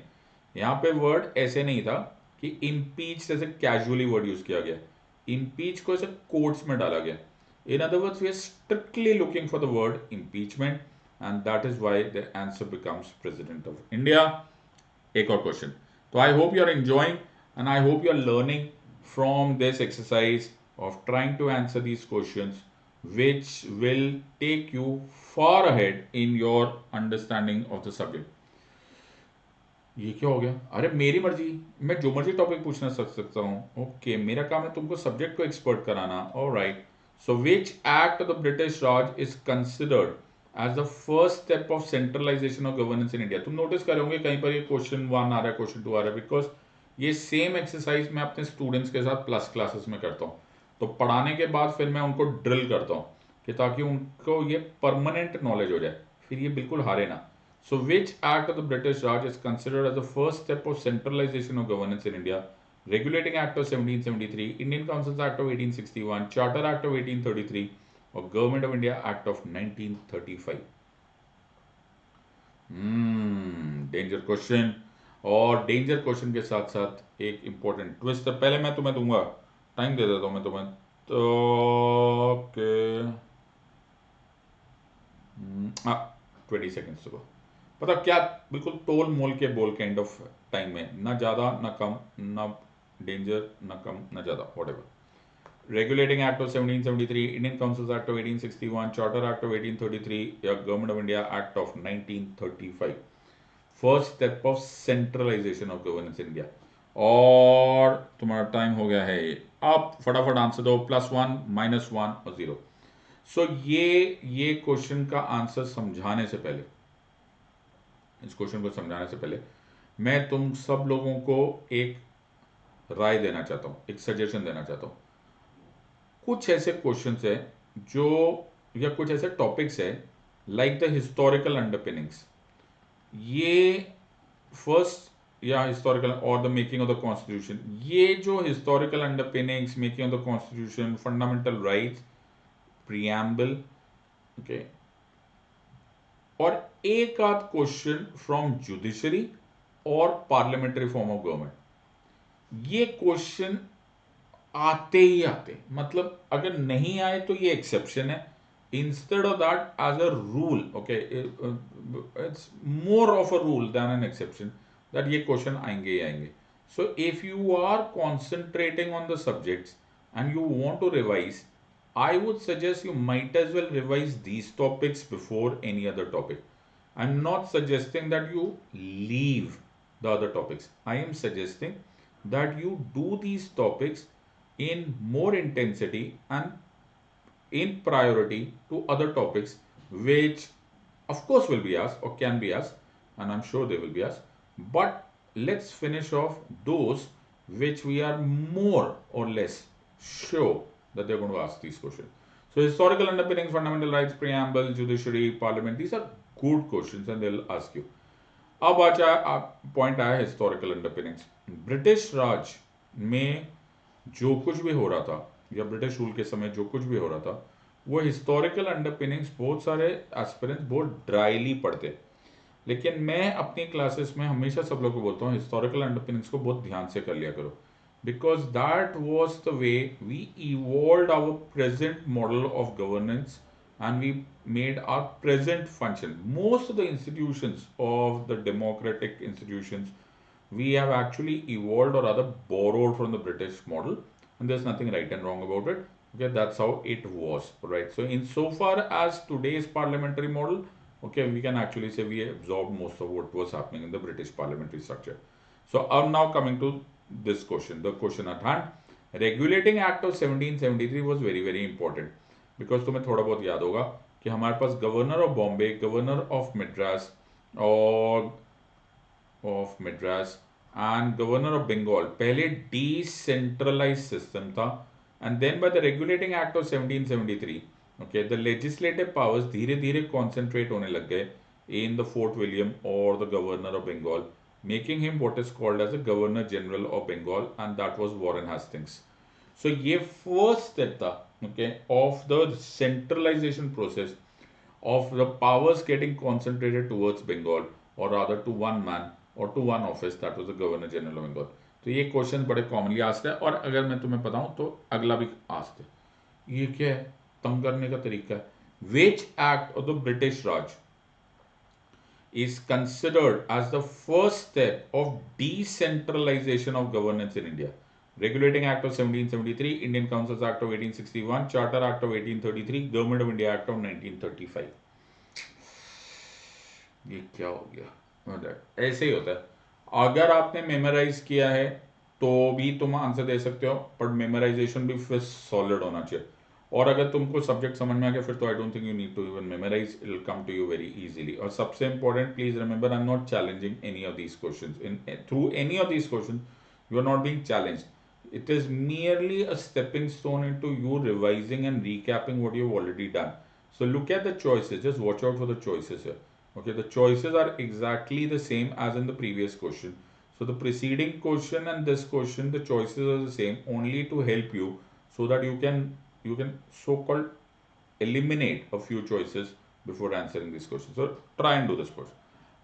यहाँ पे वर्ड ऐसे नहीं था कि इम्पीच ऐसे कैजुअली वर्ड यूज किया गया. इम्पीच को ऐसे कोट्स में डाला गया. In other words we are strictly looking for the word impeachment and that is why the answer becomes president of India. एक और question. So I hope you are enjoying and I hope you are learning from this exercise of trying to answer these questions, which will take you far ahead in your understanding of the subject. ये क्या हो गया? अरे मेरी मर्जी, मैं जो मर्जी टॉपिक पूछना सकता हूँ. ओके, मेरा काम है तुमको सब्जेक्ट को एक्सपर्ट कराना. Alright. So which act of the British Raj is considered as the first step of centralisation of governance in India? तुम नोटिस करोगे कहीं पर ये क्वेश्चन 1 आ रहा है, क्वेश्चन 2 आ रहा है, बिकॉज ये सेम एक्सरसाइज मैं अपने स्टूडेंट्स के साथ प्लस क्लासेस में करता हूँ. तो पढ़ाने के बाद फिर मैं उनको ड्रिल करता हूँ कि ताकि उनको ये परमानेंट नॉलेज हो जाए, फिर ये बिल्कुल हारे ना. So which act of the British Raj is considered as the first step of centralization of governance in India? Regulating Act of 1773, Indian Councils Act of 1861, Charter Act of 1833 or Government of India Act of 1935? Danger question. और danger question के साथ साथ एक important twist. पहले मैं तुम्हें दूंगा, time दे देता हूं मैं तुम्हें. तो ओके, 20 सेकेंड्स को पता क्या, बिल्कुल तोल मोल के बोल काइंड ऑफ टाइम में, ना ज़्यादा ना कम, ना डेंजर ना कम ना ज़्यादा, whatever. Regulating act of 1773, Indian councils act of 1861, charter act of 1833 या government of India act of 1935. First step of centralisation of governance in India. और तुम्हारा टाइम हो गया है. अब फटाफट आंसर दो. +1, -1 और 0. सो ये क्वेश्चन का आंसर समझाने से पहले, इस क्वेश्चन को समझाने से पहले मैं तुम सब लोगों को एक राय देना चाहता हूं, एक सजेशन देना चाहता हूं. कुछ ऐसे क्वेश्चंस है जो, या कुछ ऐसे टॉपिक्स है लाइक द हिस्टोरिकल अंडरपिनिंग्स, ये फर्स्ट, या हिस्टोरिकल और the making of the constitution, ये जो historical underpinnings, making of the constitution, fundamental rights, preamble, okay, और एक आध क्वेश्चन फ्रॉम जुडिशरी और पार्लियामेंट्री फॉर्म ऑफ गवर्नमेंट, ये क्वेश्चन आते ही आते, मतलब अगर नहीं आए तो ये एक्सेप्शन है. Instead of that as a rule, okay, it's more of a rule than an exception, that ये क्वेश्चन आएंगे ही आएंगे. So if you are concentrating on the subjects and you want to revise, I would suggest you might as well revise these topics before any other topic. I'm not suggesting that you leave the other topics. I am suggesting that you do these topics in more intensity and in priority to other topics, which of course will be asked or can be asked, and I'm sure they will be asked. But let's finish off those which we are more or less sure that they're going to ask these questions. So historical underpinnings, fundamental rights, preamble, judiciary, parliament, these are good questions and they'll ask you. अब अच्छा point आया historical underpinnings. British राज में जो कुछ भी हो रहा था, या ब्रिटिश रूल के समय जो कुछ भी हो रहा था, वो हिस्टोरिकल अंडरपिनिंग्स बहुत सारे एस्पिरेंट्स बहुत ड्राइली पढ़ते. लेकिन मैं अपनी क्लासेस में हमेशा सब लोग को बोलता हूँ हिस्टोरिकल अंडरपिनिंग्स को बहुत ध्यान से कर लिया करो, because that was the way we evolved our present model of governance and we made our present function. Most of the institutions of the democratic institutions we have actually evolved or rather borrowed from the British model, and there's nothing right and wrong about it. Okay, that's how it was, right? So in so far as today's parliamentary model, Okay, we can actually say we absorbed most of what was happening in the British parliamentary structure. So I'm now coming to this question, the question at hand. Regulating Act of 1773 was very important because तुम्हें थोड़ा बहुत याद होगा कि हमारे पास governor of Bombay, governor of Madras और and governor of Bengal पहले डिसेंट्रलाइज सिस्टम था, and then by the regulating act of 1773 okay the legislative powers धीरे धीरे कॉन्सेंट्रेट होने लग गए इन द फोर्ट विलियम और the governor of Bengal, making him what is called as the governor general of Bengal, and that was Warren Hastings. So ये first step था okay of the centralisation process of the powers getting concentrated towards Bengal, or rather to one man or to one office, that was the Governor General of Bengal. तो ये question बड़े commonly आस्ते हैं, और अगर मैं तुम्हें बताऊं तो अगला भी आस्ते है. ये क्या है, तंग करने का तरीका है. विच act of the British Raj is considered as the first step of decentralization of governance in India? Regulating Act of 1773, Indian Councils Act of 1861, Charter Act of 1833, Government of India Act of 1935. ये क्या हो गया, मतलब ऐसे ही होता है. अगर आपने मेमोराइज किया है तो भी तुम आंसर दे सकते हो, बट मेमोराइजेशन भी फिर सॉलिड होना चाहिए. और अगर तुमको सब्जेक्ट समझ में आ गया फिर तो I don't think you need to even memorise, it will come to you very easily. और सबसे important, please remember, I am not challenging any of these questions. In through any of these questions you are not being challenged. It is merely a stepping stone into you revising and recapping what you've already done. So look at the choices. Just watch out for the choices here. Okay, the choices are exactly the same as in the previous question. So the preceding question and this question, the choices are the same, only to help you so that you can so-called eliminate a few choices before answering this question. So try and do this question.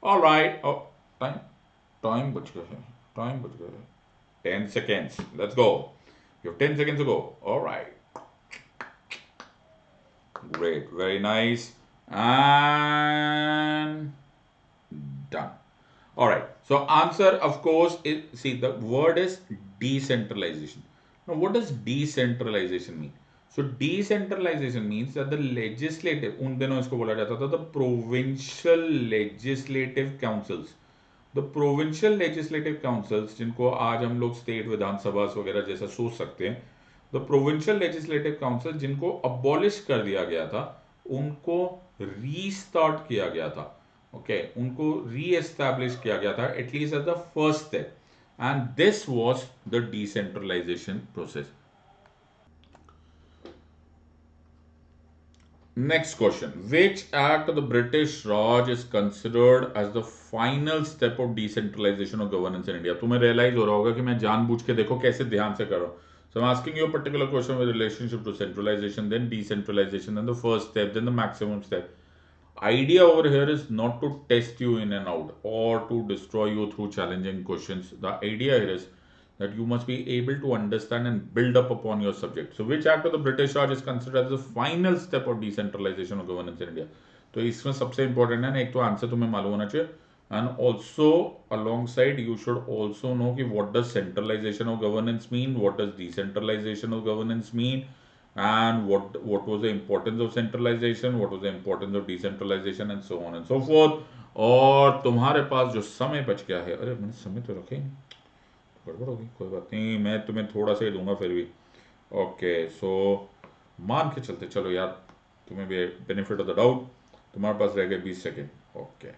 All right. Oh, time बच गया है. Time बच गया है. 10 seconds. Let's go. You have 10 seconds to go. All right. Great. Very nice. And done. All right. So answer, of course, is, see, the word is decentralization. Now, what does decentralization mean? So decentralization means that the legislative, उन दिनों इसको बोला जाता था the provincial legislative councils. The provincial legislative councils, जिनको आज हम लोग स्टेट विधानसभा वगैरह जैसा सोच सकते हैं, द प्रोविंशियल लेजिस्लेटिव काउंसिल जिनको अबॉलिश कर दिया गया था, उनको रीस्टार्ट किया गया था. ओके उनको री एस्टैब्लिश किया गया था, at least at the first step, and this was the decentralisation process. Next question. Which act of the British Raj is considered as the final step of decentralization of governance in India? तुम्हें realize हो रहा होगा कि मैं जानबूझ के देखो कैसे ध्यान से कर रहा हूँ. So I'm asking you a particular question with relationship to centralization, then decentralization, then the first step, then the maximum step. Idea over here is not to test you in and out or to destroy you through challenging questions. The idea here is that you must be able to understand and build up upon your subject. So which act of the British Raj is considered as the final step of decentralization of governance in India? तो इसमें सबसे important है ना, एक तो answer तुम्हें मालूम होना चाहिए, and also alongside you should also know कि what does centralization of governance mean, what does decentralization of governance mean, and what was the importance of centralization, what was the importance of decentralization, and so on and so forth. और तुम्हारे पास जो समय बच गया है, अरे मैंने समय तो रखा ही नहीं, गड़बड़ होगी, कोई बात नहीं, मैं तुम्हें थोड़ा सा ही दूंगा फिर भी. ओके सो मान के चलते चलो यार, तुम्हें भी बेनिफिट ऑफ द डाउट, तुम्हारे पास रह गए 20 second. Okay,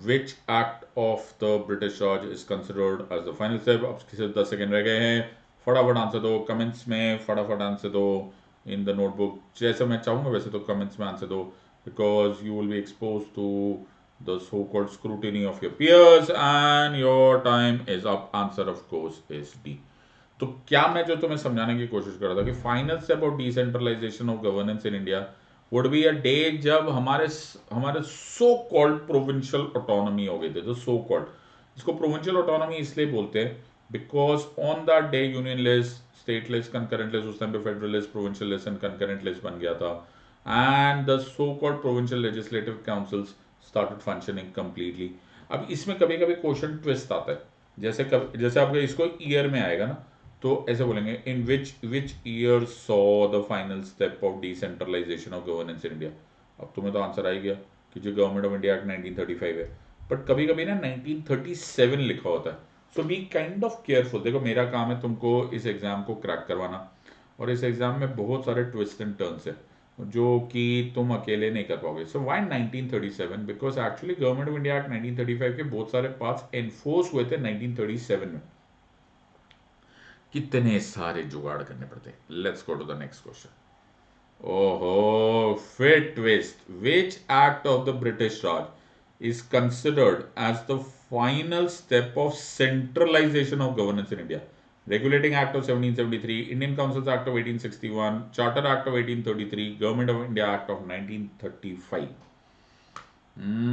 which act of the British Raj is considered as the final step? अब सिर्फ 10 सेकेंड रह गए हैं, फटाफट आंसर दो कमेंट्स में, फटाफट आंसर दो इन द नोटबुक. जैसे मैं चाहूंगा वैसे तो कमेंट्स में आंसर दो, because you will be expose to the so-called scrutiny of your peers and your time is up. Answer of course is D. तो क्या मैं जो तुम्हें समझाने की कोशिश कर रहा था कि final step of decentralisation of governance in India would be a day जब हमारे हमारे सो कॉल्ड प्रोविंशियल ऑटोनॉमी हो गई थी. तो सो कॉल्ड, इसको प्रोविंशियल ऑटोनॉमी इसलिए बोलते हैं because on that day union list, state list, concurrent list, उस टाइम पे federal list, provincial list and concurrent list बन गया था, and the so called provincial legislative councils started functioning completely. अब इसमें कभी कभी क्वेश्चन ट्विस्ट आता है, जैसे आपका इसको ईयर में आएगा ना, तो ऐसे बोलेंगे in which year saw the final step of decentralisation of governance in India. अब तुम्हें तो आंसर आ ही गया कि जो गवर्नमेंट ऑफ इंडिया एक्ट 1935 है, बट कभी कभी ना 1937 लिखा होता है। So be kind of careful. देखो मेरा काम है तुमको इस एग्जाम को क्रैक करवाना, और इस एग्जाम में बहुत सारे ट्विस्ट एंड टर्न्स है जो कि तुम अकेले नहीं कर पाओगे। So why 1937? Because actually government of India act 1935 के बहुत सारे पार्ट्स एनफोर्स हुए थे 1937 में। कितने सारे जुगाड़ करने पड़ते। Let's go to the next question. Oh, fit twist. Which act of the British Raj is considered as the final step of centralization of governance in India? Regulating Act of 1773, Indian Councils Act of 1861, Charter Act of 1833, Government of India Act of 1935. Hmm.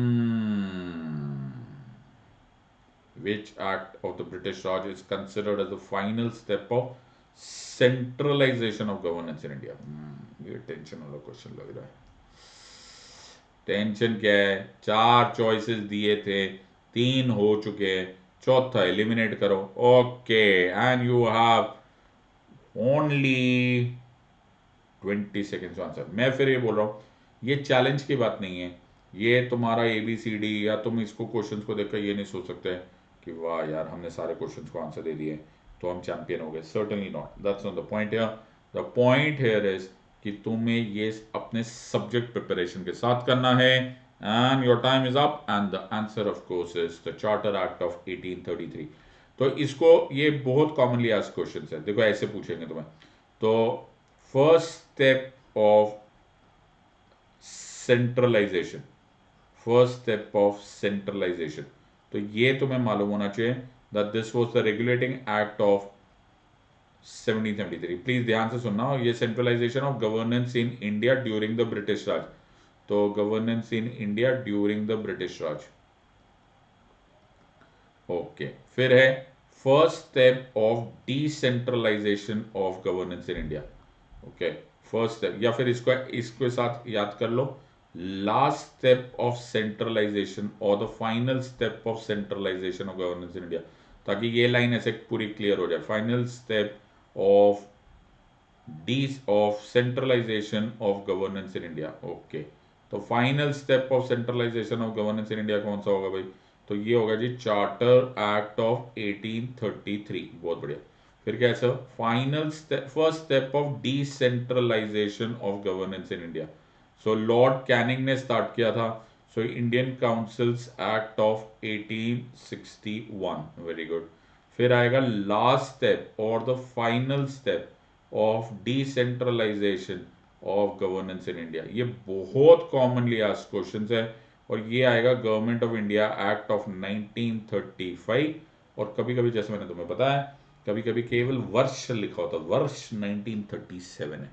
Which act of the British Raj is considered as the final step of centralization of governance in India? ये tension वाला question लग रहा है। Tension क्या है? चार choices दिए थे, तीन हो चुके, चौथा एलिमिनेट करो। Okay, and you have only 20 seconds answer. मैं फिर ये बोल रहा हूँ, ये चैलेंज की बात नहीं है, ये तुम्हारा ABCD, या तुम इसको क्वेश्चंस को देखकर ये नहीं सोच सकते कि वाह यार हमने सारे क्वेश्चंस को आंसर दे दिए तो हम चैंपियन हो गए। Certainly not, that's not the point here. The point here is कि तुम्हें ये अपने सब्जेक्ट प्रिपरेशन के साथ करना है। And your time is up, and the answer of course is the charter act of 1833। तो इसको, ये बहुत कॉमनली आस्क्ड क्वेश्चन है, देखो ऐसे पूछेंगे तुम्हें। तो first step of centralisation, first step of centralisation, तो ये तुम्हें मालूम होना चाहिए that this was the regulating act of 1773। Please ध्यान से सुनना, ये centralisation of governance in India during the British Raj. तो governance in India during the British Raj. Okay, फिर है first step of decentralisation of governance in India. Okay, first step, या फिर इसको इसके साथ याद कर लो, लास्ट स्टेप ऑफ सेंट्रलाइजेशन और the final step of centralisation of governance in India, ताकि ये लाइन ऐसे पूरी क्लियर हो जाए। Final step of centralisation of governance in India. Okay, तो final step of centralisation of governance in India कौन सा होगा भाई? तो ये होगा जी चार्टर एक्ट ऑफ 1833। बहुत बढ़िया। फिर कैसे? Final step, first step of decentralisation of governance in India. So lord Canning ने स्टार्ट किया था, so Indian councils act of 1861। Very good. फिर आएगा लास्ट स्टेप और the final step of decentralisation of governance in India. ये बहुत commonly asked questions है, और ये आएगा government of India act of 1935। और कभी कभी जैसे मैंने तुम्हें बताया, कभी कभी केवल वर्ष लिखा होता, वर्ष 1937 है।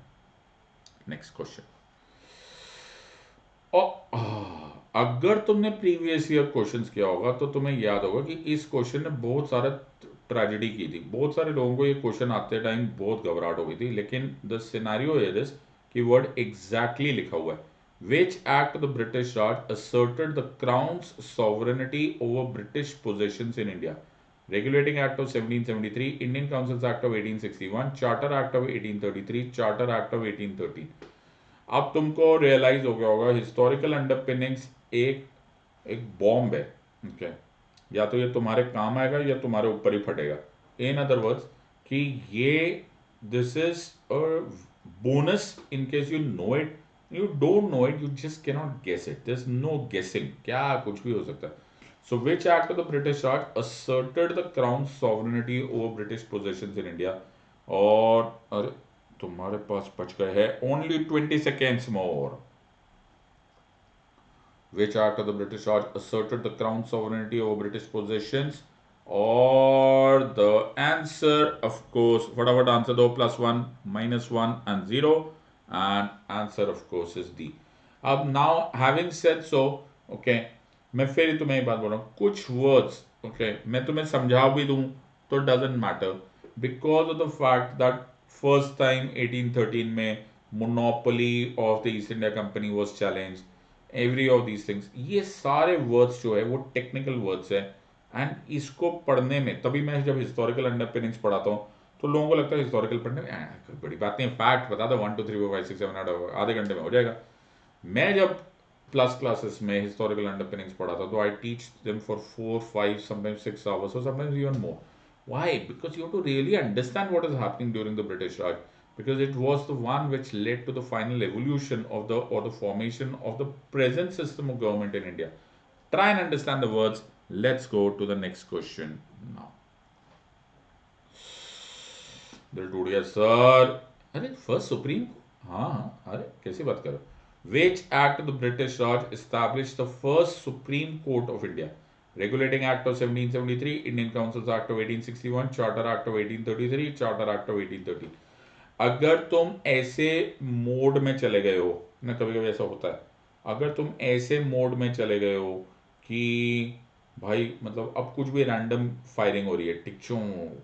Next question. अगर तुमने प्रीवियस ईयर क्वेश्चंस किया होगा तो तुम्हें याद होगा कि इस क्वेश्चन ने बहुत सारा ट्रेजेडी की थी। बहुत सारे लोगों को ये क्वेश्चन आते टाइम बहुत घबराहट हो गई थी, लेकिन द सिनेरियो हियर इज कि वर्ड एग्जैक्टली लिखा हुआ है। Which act of the British Raj asserted the Crown's sovereignty over British possessions in India? Regulating Act of 1773, Indian Councils Act of 1861, Charter Act of 1833, Charter Act of 1813। अब तुमको realise हो गया होगा, historical underpinnings एक एक bomb है। Okay, या तो ये तुम्हारे काम आएगा या तुम्हारे ऊपर ही फटेगा। इन अदर वर्ड्स कि ये this is a bonus in case you know it, you don't know it, you just can not guess it, there is no guessing, क्या कुछ भी हो सकता है। So which act of the British Raj asserted the crown sovereignty over British possessions in India? और अरे तुम्हारे पास बच गए हैं only 20 seconds more. Which act of the British Raj asserted the crown sovereignty over British possessions? और the answer, of course, फटाफट answer दो, +1, -1 and 0, and answer of course is D। अब now having said so, okay, मैं फिर तुम्हें एक बात बोल रहा हूँ, कुछ वर्ड्स okay, मैं तुम्हें समझा भी दूं तो doesn't matter, because of the fact that first time 1813 में monopoly of the east India company was challenge, every of these things, ये सारे वर्ड्स जो है वो टेक्निकल वर्ड्स है। एंड इसको पढ़ने में, तभी मैं जब हिस्टोरिकल अंडरपिनिंग्स पढ़ाता हूँ तो लोगों को लगता है हिस्टोरिकल पढ़ने में कोई बड़ी बात नहीं, फैक्ट बता दो 1 2 3 4 5 6 7 8 आधे घंटे में हो जाएगा। मैं जब प्लस क्लासेस में हिस्टोरिकल अंडरपिनिंग्स पढ़ा था, तो I teach them for 4 5 sometimes 6 hours or sometimes even more. Why? Because you have to really understand what is happening during the British Raj, because it was the one which led to the final evolution of the formation of the present system of government in India. Try and understand the words. Let's go to the next question now. दिल टूट गया sir. अरे first supreme. हाँ हाँ, अरे कैसी बात करो. Which act the British Raj establish the first supreme court of India? Regulating act of 1773, Indian councils act of 1861, charter act of 1833, charter act of 1830. अगर तुम ऐसे मोड में चले गए हो ना, कभी कभी ऐसा होता है, अगर तुम ऐसे मोड में चले गए हो कि भाई मतलब अब कुछ भी रैंडम फायरिंग हो रही है, टिक्चों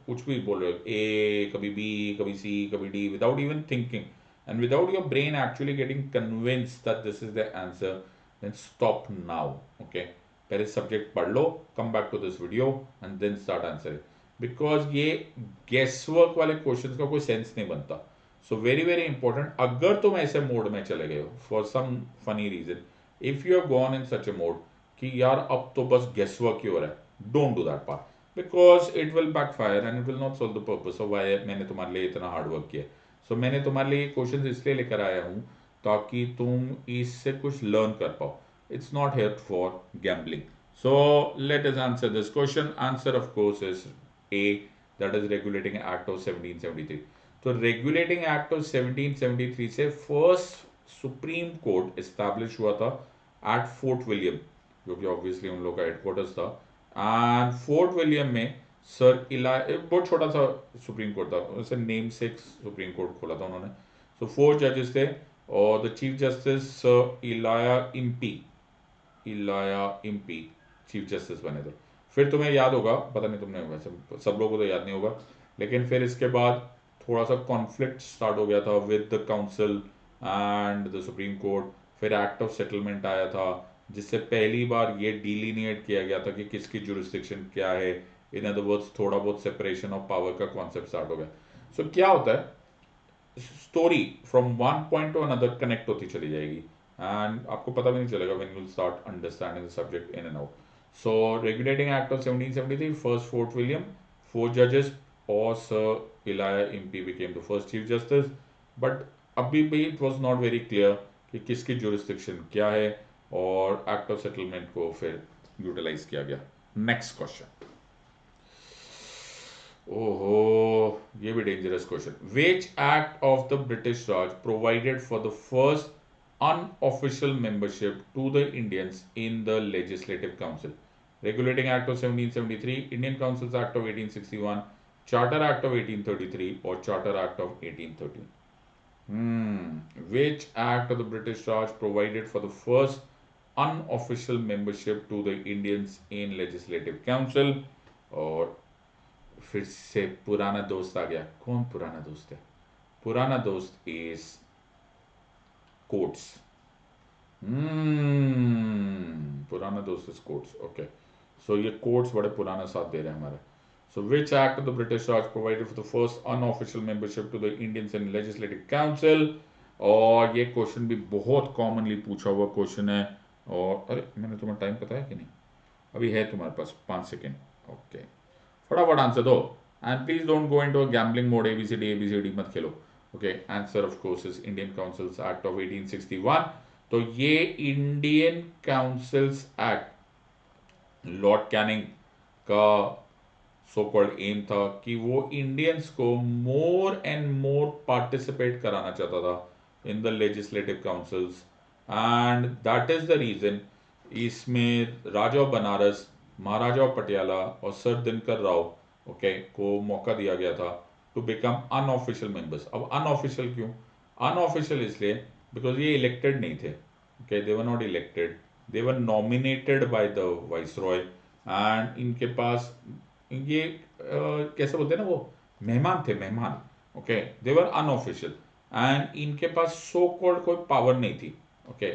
कुछ भी बोल रहे हो, ए कभी बी कभी सी कभी D, without even thinking and without your brain actually getting convince that this is the answer, then stop now. Okay, पहले सब्जेक्ट पढ़ लो, come back to this video and then start answering, because ये guess work वाले question का कोई sense नहीं बनता. So very very important. अगर तुम ऐसे मोड में चले गए हो for some funny reason, if you are gone in such A mode कि यार अब तो बस गेस वर्क ही हो रहा है, don't do that part, because it will backfire and it will not solve the purpose of why मैंने तुम्हारे लिए इतना हार्ड वर्क किया. सो मैंने तुम्हारे लिए क्वेश्चन इसलिए लेकर आया हूँ ताकि तुम इससे कुछ लर्न कर पाओ. It's not help for gambling. So let us answer this question. Answer of course is a, that is regulating act of 1773. तो रेगुलेटिंग एक्ट ऑफ 1773 से फर्स्ट सुप्रीम कोर्ट एस्टैब्लिश हुआ था एट फोर्ट विलियम, जो कि obviously उन लोग का headquarters था. एंड फोर्ट विलियम में सर इला, बहुत छोटा सा सुप्रीम कोर्ट था, उसे नेम से सुप्रीम कोर्ट खोला था उन्होंने. सो 4 जजेस थे और the chief justice sir Elijah Impey chief justice बने थे. फिर तुम्हें याद होगा, पता नहीं तुमने, वैसे सब लोगों को तो याद नहीं होगा, लेकिन फिर इसके बाद थोड़ा सा कॉन्फ्लिक्ट स्टार्ट हो गया था with the council and the supreme court. फिर एक्ट ऑफ सेटलमेंट आया था, जिससे पहली बार ये डिलीनिएट किया गया था कि किसकी जुरिस्डिक्शन क्या है. इन अदर वर्ड्स थोड़ा बहुत सेपरेशन ऑफ पावर का कॉन्सेप्ट स्टार्ट हो गया. सो क्या होता है, story from one point to another connect होती चली जाएगी एंड आपको पता भी नहीं चलेगा when you will start understanding the subject in and out. So regulating act of 1773, first Fort William, 4 जजेस और sir Elijah Impey became the first chief justice. But अभी भी it was not very clear कि किसकी jurisdiction क्या है, और act of settlement को फिर यूटिलाइज किया गया. Next question. ओहो, ये भी dangerous question. Which act of the British Raj provided for the first unofficial membership to the Indians in the Legislative Council? Regulating Act of 1773, Indian Councils Act of 1861, Charter Act of 1833 or Charter Act of 1813? Which act of the British Raj provided for the first unofficial membership to the Indians in Legislative Council? और फिर से पुराना दोस्त आ गया. कौन पुराना दोस्त है? पुराना दोस्त इज कोर्ट्स. पुराना दोस्त इज कोर्ट्स. ओके, सो ये कोर्ट्स बड़े पुराना साथ दे रहे हैं हमारे. So which act of the British Raj provided for the first unofficial membership to the Indians in legislative council? और ये क्वेश्चन भी बहुत कॉमनली पूछा हुआ क्वेश्चन है. और अरे मैंने तुम्हें टाइम पता है कि नहीं? अभी है तुम्हारे पास 5 सेकेंड. ओके, फटाफट आंसर दो and please don't go into a gambling mode, A B C D मत खेलो. Okay, answer of course is Indian councils act of 1861. तो ये इंडियन काउंसिल्स एक्ट लॉर्ड कैनिंग का सो कॉल्ड एम था कि वो इंडियंस को मोर एंड मोर पार्टिसिपेट कराना चाहता था in the legislative councils. And that is the reason इसमें राजा ऑफ बनारस, महाराजा ऑफ पटियाला और सर दिनकर राव को मौका दिया गया था टू बिकम अनऑफिशियल मेंबर्स. अब अनऑफिशियल क्यों? अनऑफिशियल इसलिए बिकॉज ये इलेक्टेड नहीं थे. Okay, they were not elected, they were nominated by the viceroy. And इनके पास ये कैसे बोलते हैं ना, वो मेहमान थे, मेहमान. Okay, they were unofficial and इनके पास सो कॉल्ड कोई पावर नहीं थी. ओके,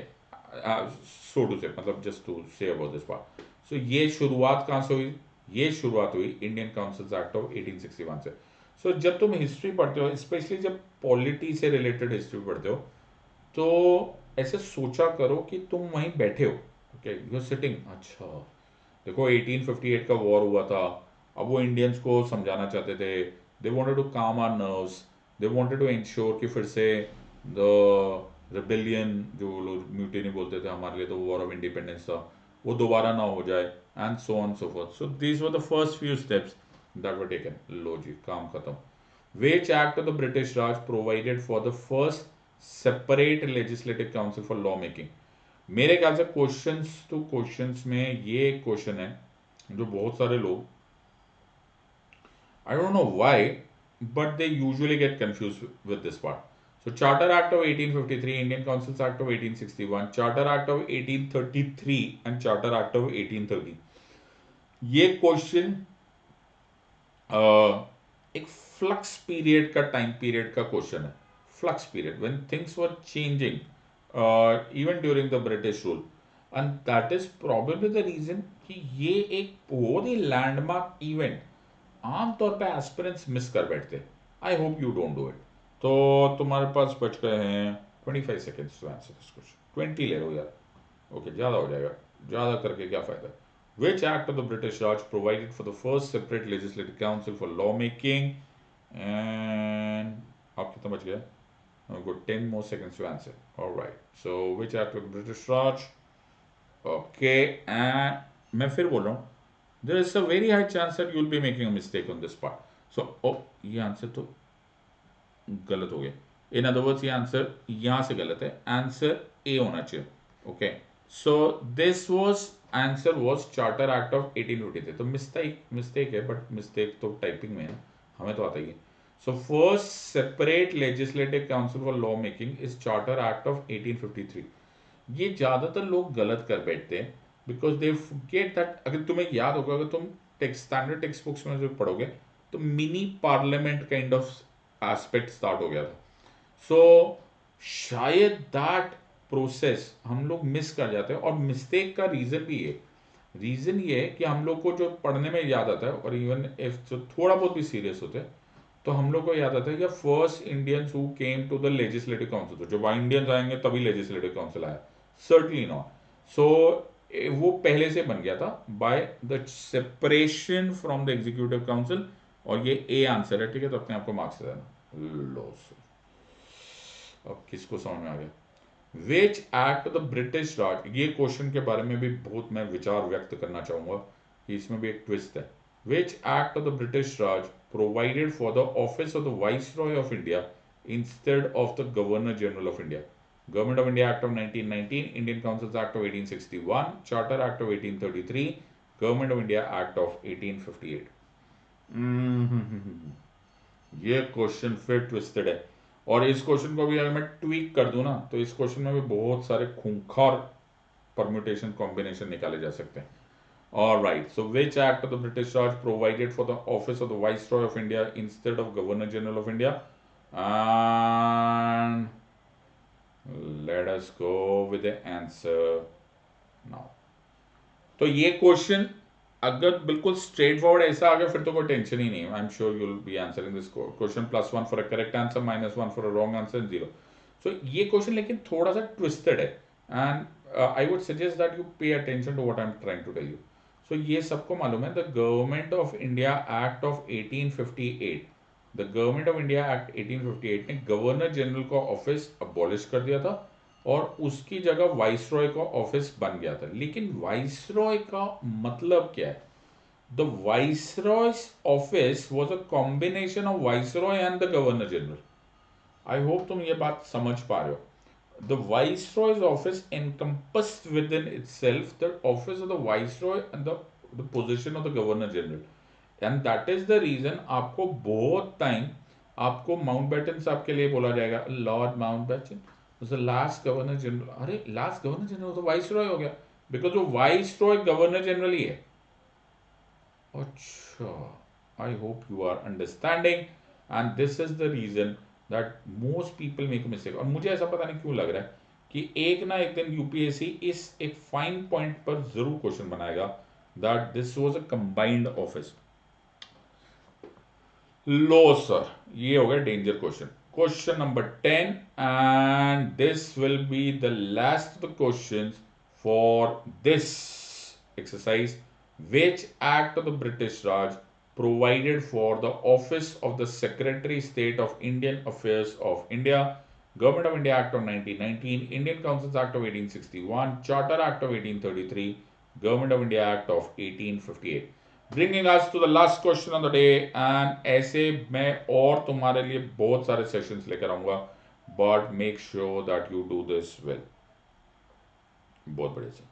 सो टू से, मतलब just to say about this part. So ये शुरुआत कहाँ से हुई? ये शुरुआत हुई इंडियन काउंसिल्स एक्ट ऑफ 1861 से. जब तुम हिस्ट्री पढ़ते हो, स्पेशली जब पॉलिटी से रिलेटेड हिस्ट्री पढ़ते हो, तो ऐसे सोचा करो कि तुम वहीं बैठे हो, ओके, यू आर सिटिंग। अच्छा, देखो 1858 का वॉर हुआ था, अब वो इंडियंस को समझाना चाहते थे, they wanted to calm our nerves, they wanted to ensure कि फिर से द रिबेलियन, जो लोग म्यूटिनी बोलते थे हमारे लिए तो वॉर ऑफ इंडिपेंडेंस था, वो दोबारा ना हो जाए, and so on so forth. So these were the first few steps that were taken. लो जी, काम खत्म। Which act of the British Raj provided for the first separate legislative council for lawmaking? मेरे ख्याल से क्वेश्चंस टू क्वेश्चंस में ये एक क्वेश्चन है जो बहुत सारे लोग, I don't know why, but they usually get confused with this part. So, Charter Act of 1853, Indian Councils Act of 1861, Charter Act of 1833 and Charter Act of 1830. ये question एक फ्लक्स पीरियड का, time period का question है। Flux period when things were changing even during the British rule, and that is probably the reason कि ये एक बहुत ही landmark event आमतौर पे एस्पिरेंट्स मिस कर बैठते। I hope you don't do it. तो तुम्हारे पास बच गए हैं 25 seconds to answer this question. 20 ले लो यार, ओके, ज़्यादा हो जाएगा, ज़्यादा करके क्या फ़ायदा। Which act of the British Raj provided for the first separate legislative council for lawmaking? And आप कितना बच गया? I've got 10 more seconds to answer. All right. So which act of the British Raj? Okay. And मैं फिर बोल रहा हूँ, there is a very high chance that you'll be making a mistake on this part. So, oh, ये answer तो गलत हो गया। इन अदर वर्ड्स ये आंसर यहाँ से गलत है, आंसर ए होना चाहिए। Okay, so this was answer was charter act of 1853। तो मिस्टेक मिस्टेक है, बट मिस्टेक तो टाइपिंग में है, हमें तो आता ही है। So first separate legislative council for law making is charter act of 1853। ये ज़्यादातर लोग गलत कर बैठते हैं बिकॉज दे फॉरगेट दैट। अगर तुम्हें याद होगा, अगर तुम टेक्स्ट स्टैंडर्ड टेक्स्ट बुक्स में जो पढ़ोगे, तो mini parliament kind of aspect start हो गया था। सो शायद दैट प्रोसेस हम लोग मिस कर जाते हैं, और मिस्टेक का रीज़न भी है। रीज़न ये है कि हम लोग को जो पढ़ने में याद आता है, और इवन इफ जो थोड़ा बहुत भी सीरियस होते हैं, तो हम लोग को याद आता है कि first Indians who came to the legislative council, तो जब इंडियंस आएंगे तभी लेजिस्लेटिव काउंसिल आया, सर्टनली नॉट। सो वो पहले से बन गया था by the separation from the executive council, और ये ए आंसर है, ठीक है, तो अपने आप को मार्क्स दे देना। लो सर, अब किसको समझ में आ गया। विच एक्ट द ब्रिटिश राज, ये क्वेश्चन के बारे में भी बहुत मैं विचार व्यक्त करना चाहूंगा कि इसमें भी एक ट्विस्ट है। विच act of the British Raj provided for the office of the vice Roy of India instead of the governor general of India? Government of India act of 1919, Indian councils act of 1861, charter act of 1833, government of India act of 1858। ये question फिर twisted है, और इस question को भी अगर मैं tweak कर दूं ना, तो इस क्वेश्चन में भी बहुत सारे खूंखार परम्यूटेशन कॉम्बिनेशन निकाले जा सकते हैं। All right. So, which act of the British Raj provided for the office of the Viceroy of India instead of Governor General of India? And let us go with the answer now. तो ये question अगर बिल्कुल straight forward ऐसा आ गया, फिर तो कोई tension ही नहीं है। I am sure you will be answering this question, +1 for a correct answer, -1 for a wrong answer, 0। So ये क्वेश्चन लेकिन थोड़ा सा ट्विस्टेड है, and I would suggest that you pay attention to what I am trying to tell you. सो ये सबको मालूम है, the government of India act of 1858, the government of India act 1858 ने गवर्नर जनरल का ऑफिस अबॉलिश कर दिया था, और उसकी जगह वाइसरॉय का ऑफिस बन गया था। लेकिन वाइसरॉय का मतलब क्या है? The viceroy's office was a combination of viceroy and the governor general. I hope तुम ये बात समझ पा रहे हो। The viceroy's office encompassed within itself the office of the viceroy and the position of the governor general, and that is the reason आपको बहुत time आपको माउंटबेटन साहब के लिए बोला जाएगा, lord Mountbatten last governor general. अरे लास्ट गवर्नर जनरल तो वाइस रॉय हो गया, बिकॉज वो वाइस रॉय गवर्नर जनरल ही है। अच्छा, I hope you are understanding, and this is the reason that most people make mistake. और मुझे ऐसा पता नहीं क्यों लग रहा है कि एक ना एक दिन यूपीएससी इस एक फाइन पॉइंट पर जरूर क्वेश्चन बनाएगा that this was a combined office. Low sir, ये हो गया danger question. Question number 10, and this will be the last of the questions for this exercise. Which act of the British Raj provided for the office of the Secretary State of Indian Affairs of India? Government of India Act of 1919, Indian Councils Act of 1861, Charter Act of 1833, Government of India Act of 1858. Bringing us to the last question on the day, and ऐसे मैं और तुम्हारे लिए बहुत सारे sessions लेकर आऊंगा, but make sure that you do this well. बहुत बढ़िया से,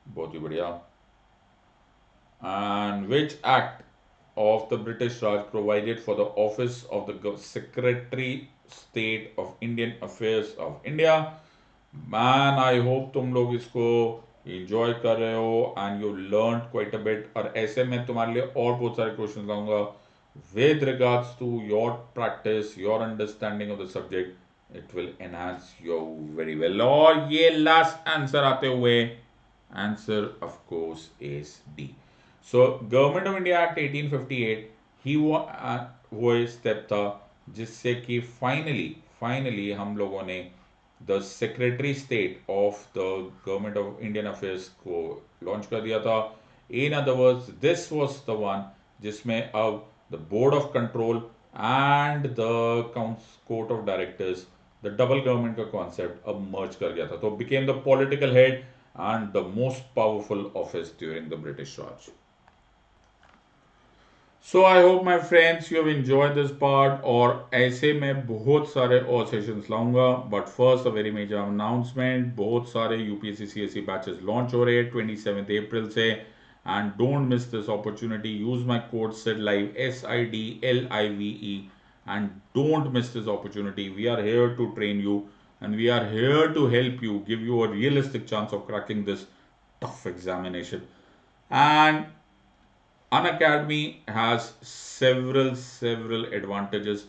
बहुत ही बढ़िया। And which act of the British Raj provided for the office of the Secretary State of Indian Affairs of India? Man, I hope तुम लोग इसको enjoy कर रहे हो and you learn quite a bit. और ऐसे मैं तुम्हारे लिए और बहुत सारे क्वेश्चन लाऊंगा with regards to your practice, your understanding of the subject. It will enhance you very well। और ये लास्ट आंसर आते हुए, answer of course is D। So government of India act 1858 ही वो स्टेप था जिससे कि फाइनली हम लोगों ने the secretary state of the government of Indian affairs को लॉन्च कर दिया था। इन other words this was the one जिसमें अब the board of control and the court of directors, the double government का कॉन्सेप्ट अब मर्ज कर गया था, तो became the political head and the most powerful office during the British Raj। So I hope my friends you have enjoyed this part, और ऐसे मैं बहुत सारे और सेशंस लाऊंगा, but first a very major announcement, बहुत सारे यूपीएससी सीएससी बैचेस लॉन्च हो रहे हैं 27 अप्रैल से, and don't miss this opportunity. Use my code SIDLIVE SIDLIVE and don't miss this opportunity। We are here to train you and we are here to help you, give you a realistic chance of cracking this tough examination। And Unacademy has several advantages.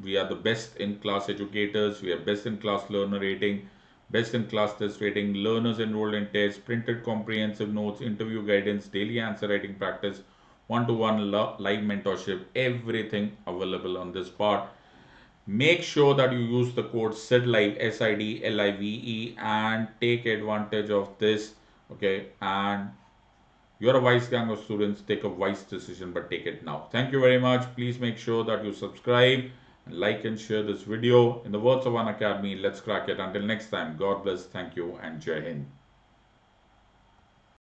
We are the best in class educators, we are best in class learner rating, best in class test rating, learners enrolled in tests, printed comprehensive notes, interview guidance, daily answer writing practice, one-to-one live mentorship, everything available on this part। Make sure that you use the code SIDLIVE SIDLIVE and take advantage of this, okay? And you're a wise gang of students. Take a wise decision, but take it now. Thank you very much. Please make sure that you subscribe, like and share this video. In the words of Unacademy, let's crack it. Until next time, God bless, thank you, and Jai Hind.